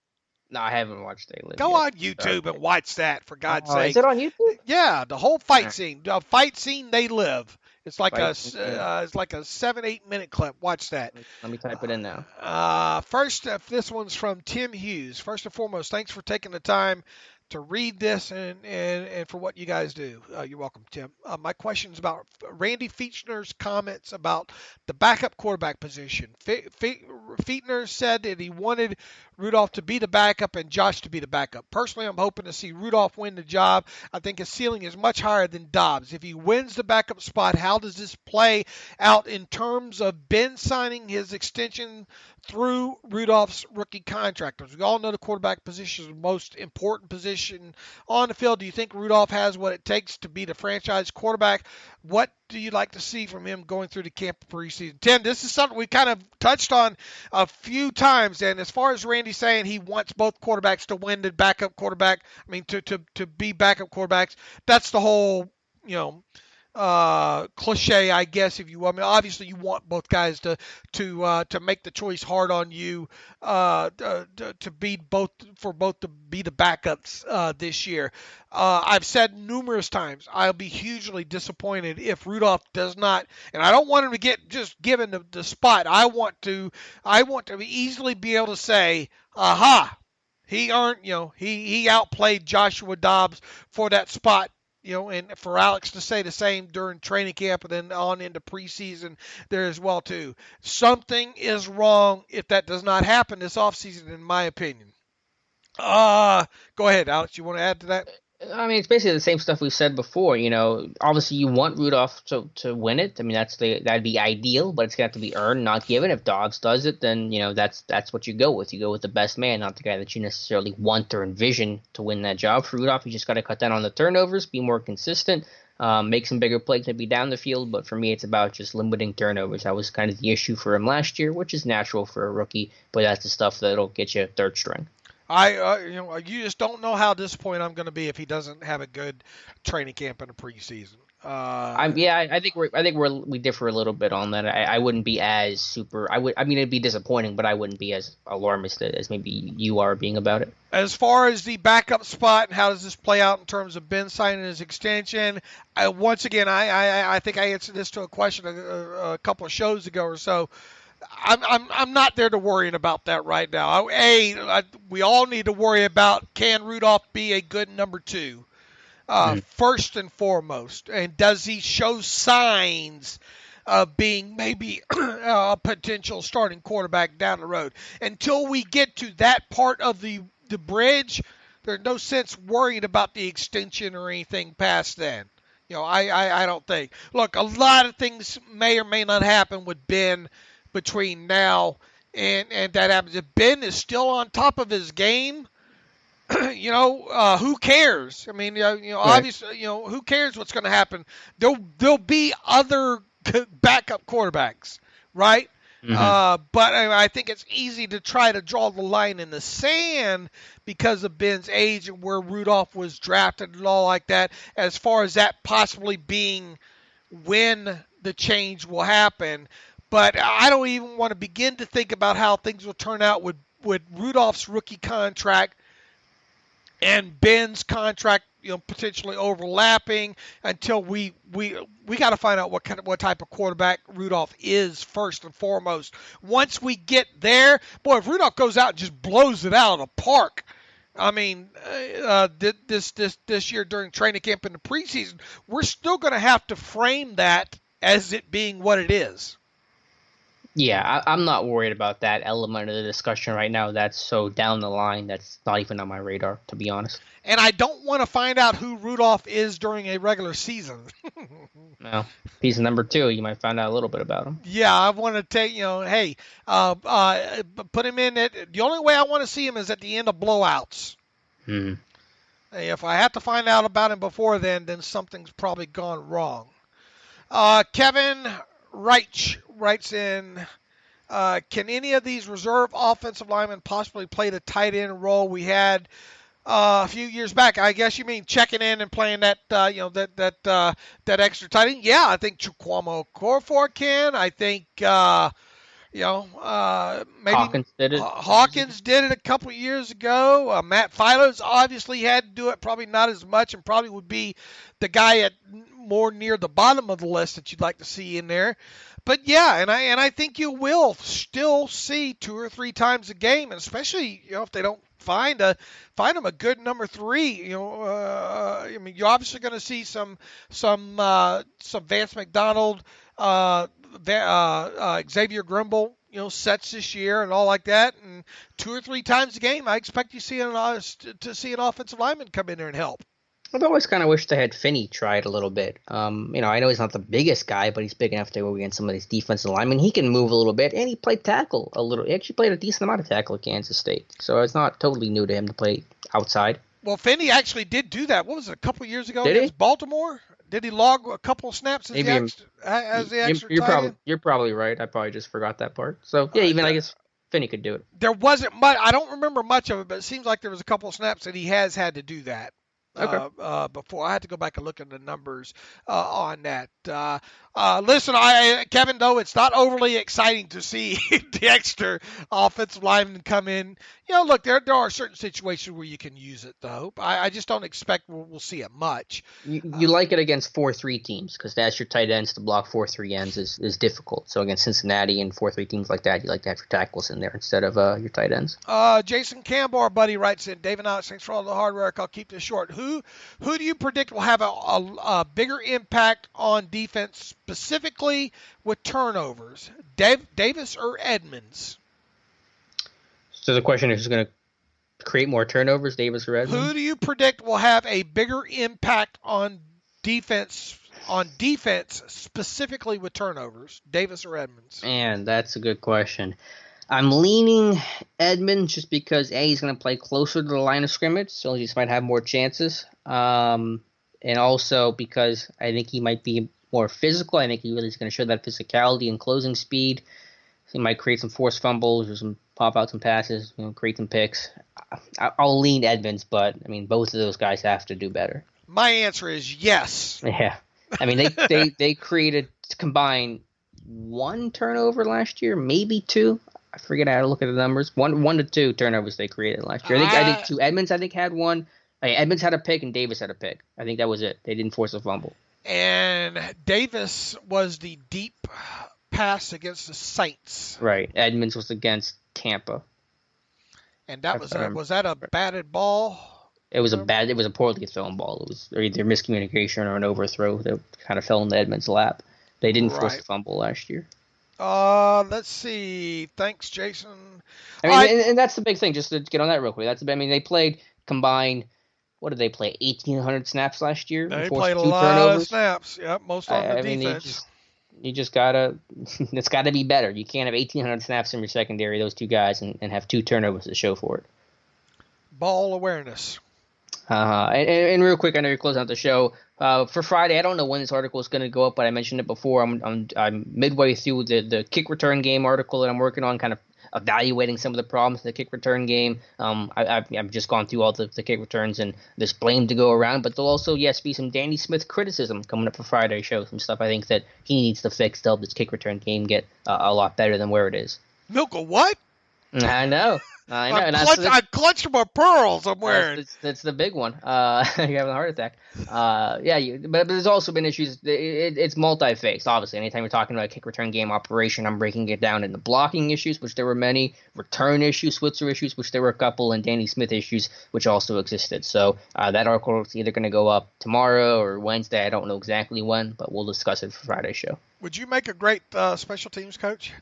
No, I haven't watched They Live Go yet. on YouTube and watch that, for God's sake. Is it on YouTube? Yeah, the whole fight scene. The fight scene, They Live. It's like a 7-8 minute clip. Watch that. Let me type it in now. First, this one's from Tim Hughes. First and foremost, thanks for taking the time to read this and for what you guys do. You're welcome, Tim. My question is about Randy Fichtner's comments about the backup quarterback position. Fichtner said that he wanted Rudolph to be the backup and Josh to be the backup. Personally, I'm hoping to see Rudolph win the job. I think his ceiling is much higher than Dobbs. If he wins the backup spot, how does this play out in terms of Ben signing his extension through Rudolph's rookie contract? As we all know, the quarterback position is the most important position on the field. Do you think Rudolph has what it takes to be the franchise quarterback? What do you like to see from him going through the camp preseason? Tim, this is something we kind of touched on a few times, and as far as Randy saying he wants both quarterbacks to win the backup quarterback, I mean to be backup quarterbacks, that's the whole, cliche, I guess, if you will. I mean, obviously you want both guys to make the choice hard on you to be both to be the backups this year. I've said numerous times I'll be hugely disappointed if Rudolph does not, and I don't want him to get just given the spot. I want to easily be able to say, aha, he earned, he outplayed Joshua Dobbs for that spot. And for Alex to say the same during training camp and then on into preseason there as well, too. Something is wrong if that does not happen this offseason, in my opinion. Go ahead, Alex. You want to add to that? I mean, it's basically the same stuff we've said before. Obviously you want Rudolph to win it. I mean, that'd be ideal, but it's got to be earned, not given. If Dobbs does it, then that's what you go with. You go with the best man, not the guy that you necessarily want or envision to win that job. For Rudolph, you just got to cut down on the turnovers, be more consistent, make some bigger plays, maybe down the field. But for me, it's about just limiting turnovers. That was kind of the issue for him last year, which is natural for a rookie, but that's the stuff that'll get you third string. You just don't know how disappointed I'm going to be if he doesn't have a good training camp in the preseason. I think we differ a little bit on that. I wouldn't be as super. I mean, it'd be disappointing, but I wouldn't be as alarmist as maybe you are being about it. As far as the backup spot and how does this play out in terms of Ben signing his extension, once again, I think I answered this to a question a couple of shows ago or so. I'm not there to worrying about that right now. We all need to worry about, can Rudolph be a good number 2? First and foremost, and does he show signs of being maybe a potential starting quarterback down the road? Until we get to that part of the bridge, there's no sense worrying about the extension or anything past then. I don't think. Look, a lot of things may or may not happen with Ben between now and that happens. If Ben is still on top of his game, who cares? I mean, obviously, who cares what's going to happen? There'll be other backup quarterbacks, right? Mm-hmm. But I think it's easy to try to draw the line in the sand because of Ben's age and where Rudolph was drafted and all like that, as far as that possibly being when the change will happen. But I don't even want to begin to think about how things will turn out with Rudolph's rookie contract and Ben's contract, potentially overlapping until we got to find out what type of quarterback Rudolph is first and foremost. Once we get there, boy, if Rudolph goes out and just blows it out of the park, I mean, this year during training camp in the preseason, we're still going to have to frame that as it being what it is. Yeah, I'm not worried about that element of the discussion right now. That's so down the line. That's not even on my radar, to be honest. And I don't want to find out who Rudolph is during a regular season. Well, if he's number 2, you might find out a little bit about him. Yeah, I want to take, put him in it. The only way I want to see him is at the end of blowouts. Hmm. If I have to find out about him before then something's probably gone wrong. Kevin Reich writes in, can any of these reserve offensive linemen possibly play the tight end role we had a few years back? I guess you mean checking in and playing that extra tight end. Yeah, I think Chukwuma Okorafor can. I think maybe Hawkins did it. Hawkins did it a couple of years ago. Matt Filo's obviously had to do it, probably not as much, and probably would be the guy at more near the bottom of the list that you'd like to see in there. But yeah, and I think you will still see 2 or 3 times a game, and especially if they don't find him a good number 3. You're obviously going to see some Vance McDonald, Xavier Grimble, sets this year and all like that, and 2 or 3 times a game, I expect you to see an offensive lineman come in there and help. I've always kind of wished they had Finney try it a little bit. I know he's not the biggest guy, but he's big enough to go against some of these defensive linemen. He can move a little bit, and he played tackle a little. He actually played a decent amount of tackle at Kansas State, so it's not totally new to him to play outside. Well, Finney actually did do that. What was it, a couple years ago against Baltimore? Did he log a couple of snaps as the extra tight end? You're probably right. I probably just forgot that part. So, yeah, I guess Finney could do it. There wasn't much. I don't remember much of it, but it seems like there was a couple of snaps that he has had to do that. Okay. Before I had to go back and look at the numbers on that. Listen, Kevin, though, it's not overly exciting to see the extra offensive lineman come in. Look, there are certain situations where you can use it, though. I just don't expect we'll see it much. You like it against 4-3 teams because that's your tight ends to block 4-3 ends is difficult. So against Cincinnati and 4-3 teams like that, you like to have your tackles in there instead of your tight ends. Jason Campbell, our buddy, writes in, Dave and Alex, thanks for all the hard work. I'll keep this short. Who do you predict will have a bigger impact on defense, specifically with turnovers? Davis or Edmonds? So the question is, who's going to create more turnovers, Davis or Edmonds? Who do you predict will have a bigger impact on defense, specifically with turnovers, Davis or Edmonds? Man, that's a good question. I'm leaning Edmonds just because, A, he's going to play closer to the line of scrimmage, so he just might have more chances. And also because I think he might be more physical. I think he really is going to show that physicality and closing speed. He might create some forced fumbles or some pop out some passes, create some picks. I'll lean Edmonds, but, both of those guys have to do better. My answer is yes. Yeah. I mean, they created combined 1 turnover last year, maybe 2. I forget how to look at the numbers. 1 to 2 turnovers they created last year. I think 2. Edmonds, had 1. Edmonds had a pick and Davis had a pick. I think that was it. They didn't force a fumble. And Davis was the deep pass against the Saints. Right. Edmonds was against Tampa. And that was that a batted ball? It was a poorly thrown ball. It was either miscommunication or an overthrow that kind of fell into Edmonds' lap. They didn't force a fumble last year. Let's see. Thanks, Jason. I mean, and that's the big thing. Just to get on that real quick. They played combined. What did they play? 1,800 snaps last year. They played a lot of snaps. Yep, most on the defense. You just gotta. It's got to be better. You can't have 1,800 snaps in your secondary. Those 2 guys and have 2 turnovers to show for it. Ball awareness. And real quick, I know you're closing out the show. For Friday, I don't know when this article is going to go up, but I mentioned it before. I'm midway through the kick return game article that I'm working on, kind of evaluating some of the problems in the kick return game. I've just gone through all the kick returns, and there's blame to go around, but there'll also, be some Danny Smith criticism coming up for Friday's show, some stuff I think that he needs to fix to help this kick return game get a lot better than where it is. Milka, what? I know. I clutched my pearls I'm wearing. That's the big one. You're having a heart attack. But there's also been issues. It's multi-faced, obviously. Anytime you're talking about a kick return game operation, I'm breaking it down into blocking issues, which there were many, return issues, Switzer issues, which there were a couple, and Danny Smith issues, which also existed. So that article is either going to go up tomorrow or Wednesday. I don't know exactly when, but we'll discuss it for Friday's show. Would you make a great special teams coach?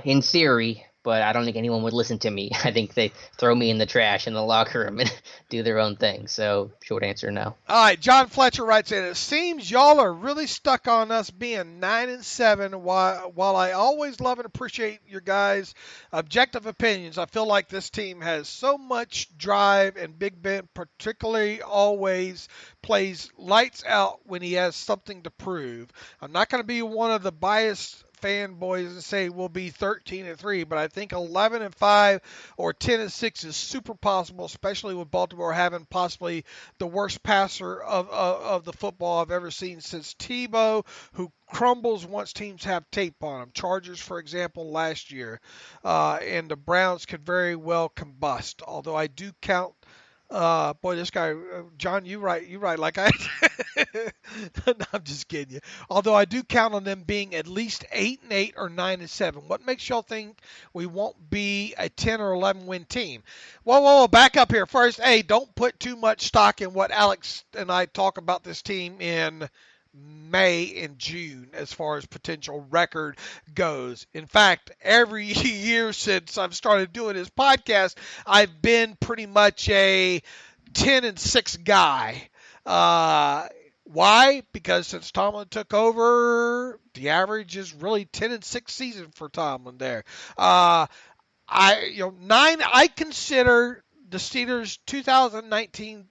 In theory. But I don't think anyone would listen to me. I think they throw me in the trash in the locker room and do their own thing. So, short answer, no. All right, John Fletcher writes in, it seems y'all are really stuck on us being 9-7. While I always love and appreciate your guys' objective opinions, I feel like this team has so much drive, and Big Ben particularly always plays lights out when he has something to prove. I'm not going to be one of the biased fanboys and say we'll be 13-3, but I think 11-5 or 10-6 is super possible, especially with Baltimore having possibly the worst passer of the football I've ever seen since Tebow, who crumbles once teams have tape on him. Chargers, for example, last year, and the Browns could very well combust. Although I do count. This guy, John, you right. Like I, no, I'm just kidding you. Although I do count on them being at least 8-8 or 9-7. What makes y'all think we won't be a 10 or 11 win team? Whoa, back up here first. Hey, don't put too much stock in what Alex and I talk about this team in May and June as far as potential record goes. In fact, every year since I've started doing this podcast, I've been pretty much a 10-6 guy. Why? Because since Tomlin took over, the average is really 10-6 season for Tomlin there. I consider the Steelers 2019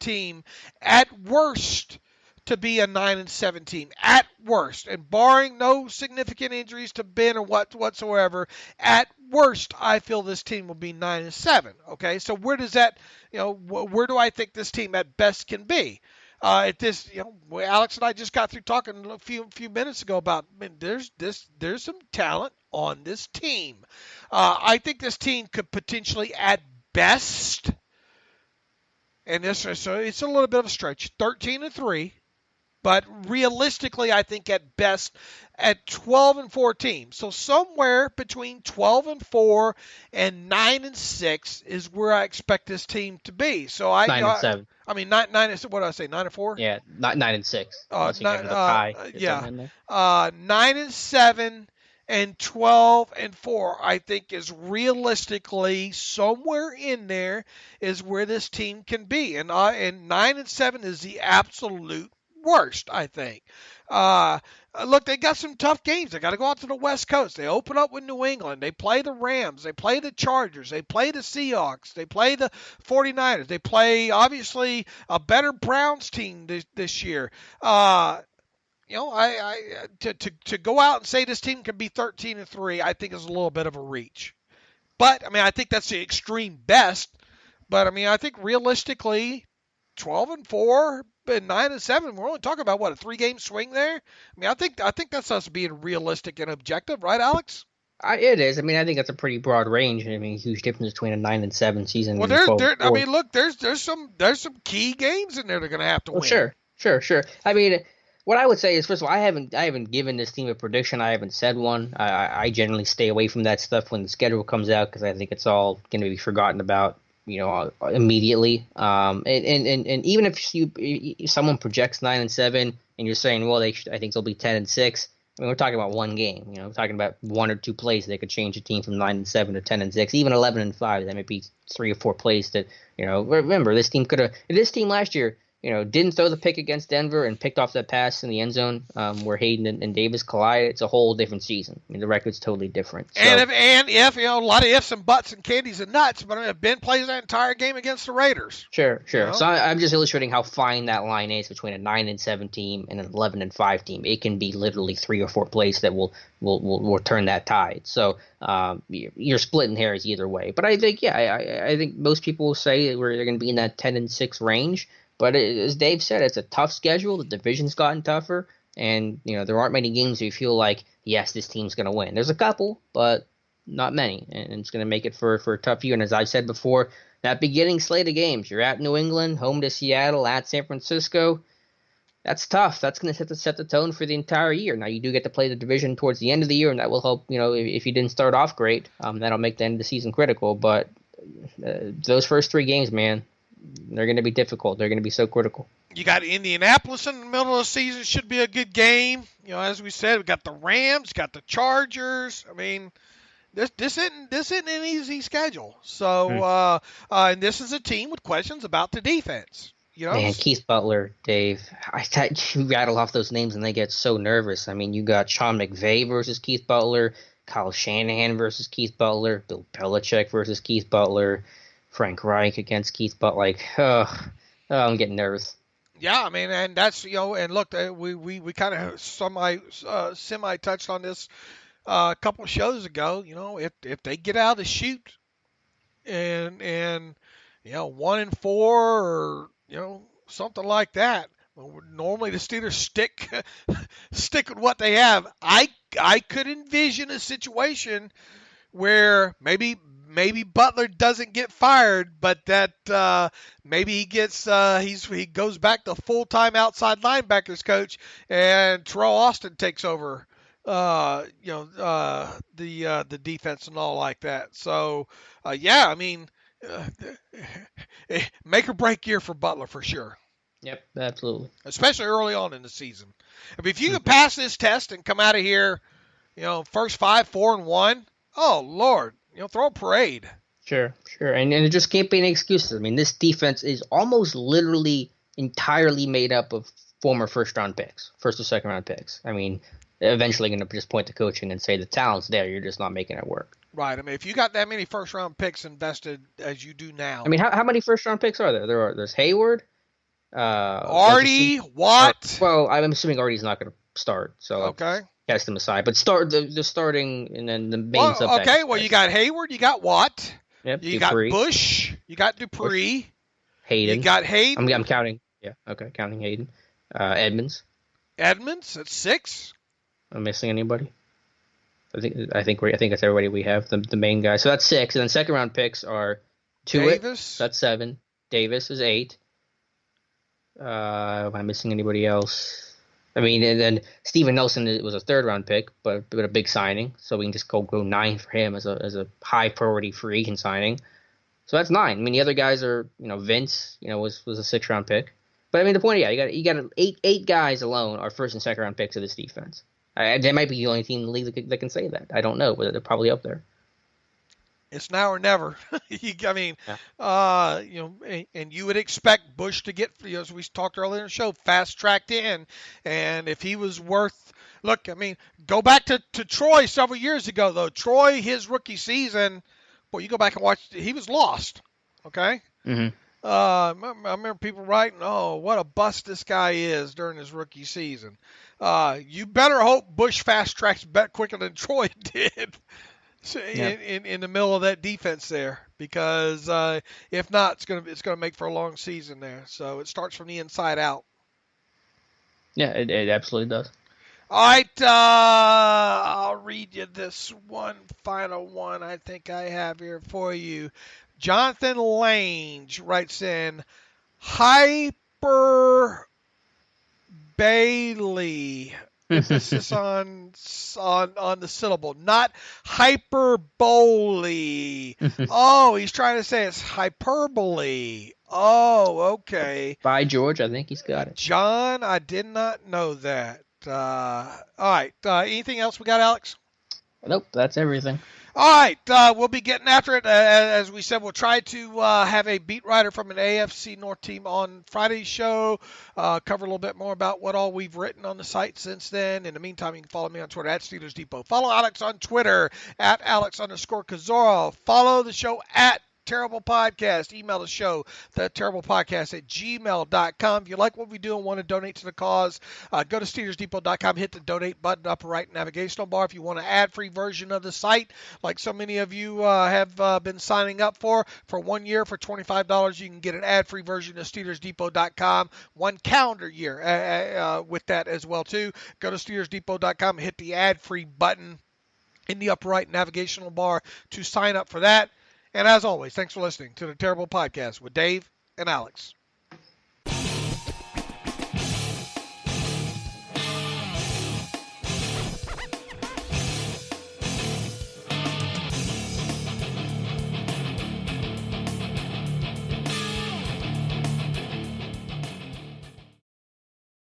team at worst to be a 9-7 team at worst, and barring no significant injuries to Ben or whatsoever, at worst, I feel this team will be 9-7. Okay, so where does that, where do I think this team at best can be? At this, Alex and I just got through talking a few minutes ago about, there's some talent on this team. I think this team could potentially, at best, and it's a little bit of a stretch, 13-3. But realistically, I think at best at 12-4 teams. So somewhere between 12-4 and 9-6 is where I expect this team to be. So 9-7. I mean, 9. What did I say? 9-4? Yeah, not 9-6. 9-7 and 12-4. I think is realistically somewhere in there is where this team can be, and 9-7 is the absolute worst, I think. Look, they got some tough games. They got to go out to the West Coast. They open up with New England. They play the Rams. They play the Chargers. They play the Seahawks. They play the 49ers. They play, obviously, a better Browns team this year. To go out and say this team can be 13-3, I think is a little bit of a reach. But, I think that's the extreme best. But, I think realistically, 12-4 and 9-7. We're only talking about what, a 3-game swing there. I mean, I think that's us being realistic and objective, right, Alex? It is. I mean, I think that's a pretty broad range. I mean, huge difference between a 9-7 season Well, and 12. I mean, look, there's some key games in there they're going to have to win. Sure. I mean, what I would say is, first of all, I haven't given this team a prediction. I haven't said one. I generally stay away from that stuff when the schedule comes out because I think it's all going to be forgotten about, immediately. And even if someone projects 9-7 and you're saying, well, I think they'll be 10-6. I mean, we're talking about one game. We're talking about one or two plays that could change a team from 9-7 to 10-6, even 11-5. That might be 3 or 4 plays that Remember, this team last year, didn't throw the pick against Denver and picked off that pass in the end zone where Hayden and Davis collided. It's a whole different season. I mean, the record's totally different. So, and if a lot of ifs and buts and candies and nuts, but if Ben plays that entire game against the Raiders. Sure. So I'm just illustrating how fine that line is between a 9-7 team and an 11-5 team. It can be literally 3 or 4 plays that will turn that tide. So you're splitting hairs either way. But I think, I think most people will say they're going to be in that 10-6 range. But as Dave said, it's a tough schedule. The division's gotten tougher, and there aren't many games where you feel like, yes, this team's going to win. There's a couple, but not many, and it's going to make it for a tough year. And as I've said before, that beginning slate of games, you're at New England, home to Seattle, at San Francisco. That's tough. That's going to set the tone for the entire year. Now, you do get to play the division towards the end of the year, and that will help. If you didn't start off great, that'll make the end of the season critical. But those first 3 games, man, they're going to be difficult. They're going to be so critical. You got Indianapolis in the middle of the season. Should be a good game. As we said, we got the Rams, got the Chargers. I mean, this isn't an easy schedule. So, and this is a team with questions about the defense. Man, Keith Butler, Dave. You rattle off those names and they get so nervous. I mean, you got Sean McVay versus Keith Butler, Kyle Shanahan versus Keith Butler, Bill Belichick versus Keith Butler, Frank Reich against Keith Butler. I'm getting nervous. Yeah, I mean, and that's and look, we kind of semi touched on this a couple of shows ago. If they get out of the chute and 1-4 or something like that, normally the Steelers stick with what they have. I could envision a situation where maybe Butler doesn't get fired, but that maybe he gets he goes back to full-time outside linebackers coach, and Terrell Austin takes over the defense and all like that. So I mean, make or break year for Butler for sure. Yep, absolutely. Especially early on in the season. I mean, if you can pass this test and come out of here, first 5, 4-1, oh Lord. Throw a parade. Sure. And it just can't be any excuses. I mean, this defense is almost literally entirely made up of former first-round picks, first or second-round picks. I mean, they're eventually going to just point to coaching and say the talent's there, you're just not making it work. Right. I mean, if you got that many first-round picks invested as you do now. I mean, how many first-round picks are there? There's Hayward. Artie, Watt. Well, I'm assuming Artie's not going to start, so okay. Cast them aside, but the starting and then the main sub. Okay, well you got Hayward, you got Watt, yep, you Dupree. Got Bush, you got Dupree, Hayden. You got Hayden. I'm counting. Yeah, okay, counting Hayden. Edmonds. Edmonds at 6. I'm missing anybody? I think that's everybody we have. The main guy. So that's 6, and then second round picks are Davis. That's 7. Davis is 8. Am I missing anybody else? I mean, and then Steven Nelson was a third-round pick, but a big signing, so we can just go 9 for him as a high-priority free agent signing. So that's 9. I mean, the other guys are, Vince, was a 6th-round pick. But I mean, the point, you got 8 guys alone are first and second-round picks of this defense. They might be the only team in the league that can say that. I don't know, but they're probably up there. It's now or never. I mean, yeah. And you would expect Bush to get, as we talked earlier in the show, fast-tracked in. And if he was worth – look, I mean, go back to Troy several years ago, though. Troy, his rookie season, boy, you go back and watch – he was lost, okay? Mm-hmm. I remember people writing, oh, what a bust this guy is during his rookie season. You better hope Bush fast-tracks quicker than Troy did. in the middle of that defense there, because if not, it's gonna make for a long season there. So it starts from the inside out. Yeah, it absolutely does. All right, I'll read you this one final one I think I have here for you. Jonathan Lange writes in, Hyper Bailey. Emphasis on the syllable, not hyperbole. Oh, he's trying to say it's hyperbole. Oh, okay. By George, I think he's got it. John, I did not know that. All right. Anything else we got, Alex? Nope, that's everything. All right, we'll be getting after it. As we said, we'll try to have a beat writer from an AFC North team on Friday's show, cover a little bit more about what all we've written on the site since then. In the meantime, you can follow me on Twitter at Steelers Depot. Follow Alex on Twitter at Alex_Kozora. Follow the show at Terrible Podcast. Email the show, theterriblepodcast@gmail.com. If you like what we do and want to donate to the cause, go to SteelersDepot.com, hit the donate button upper right navigational bar. If you want an ad-free version of the site, like so many of you have been signing up for 1 year for $25, you can get an ad-free version of SteelersDepot.com 1 calendar year with that as well too. Go to SteelersDepot.com, hit the ad-free button in the upper right navigational bar to sign up for that. And as always, thanks for listening to the Terrible Podcast with Dave and Alex.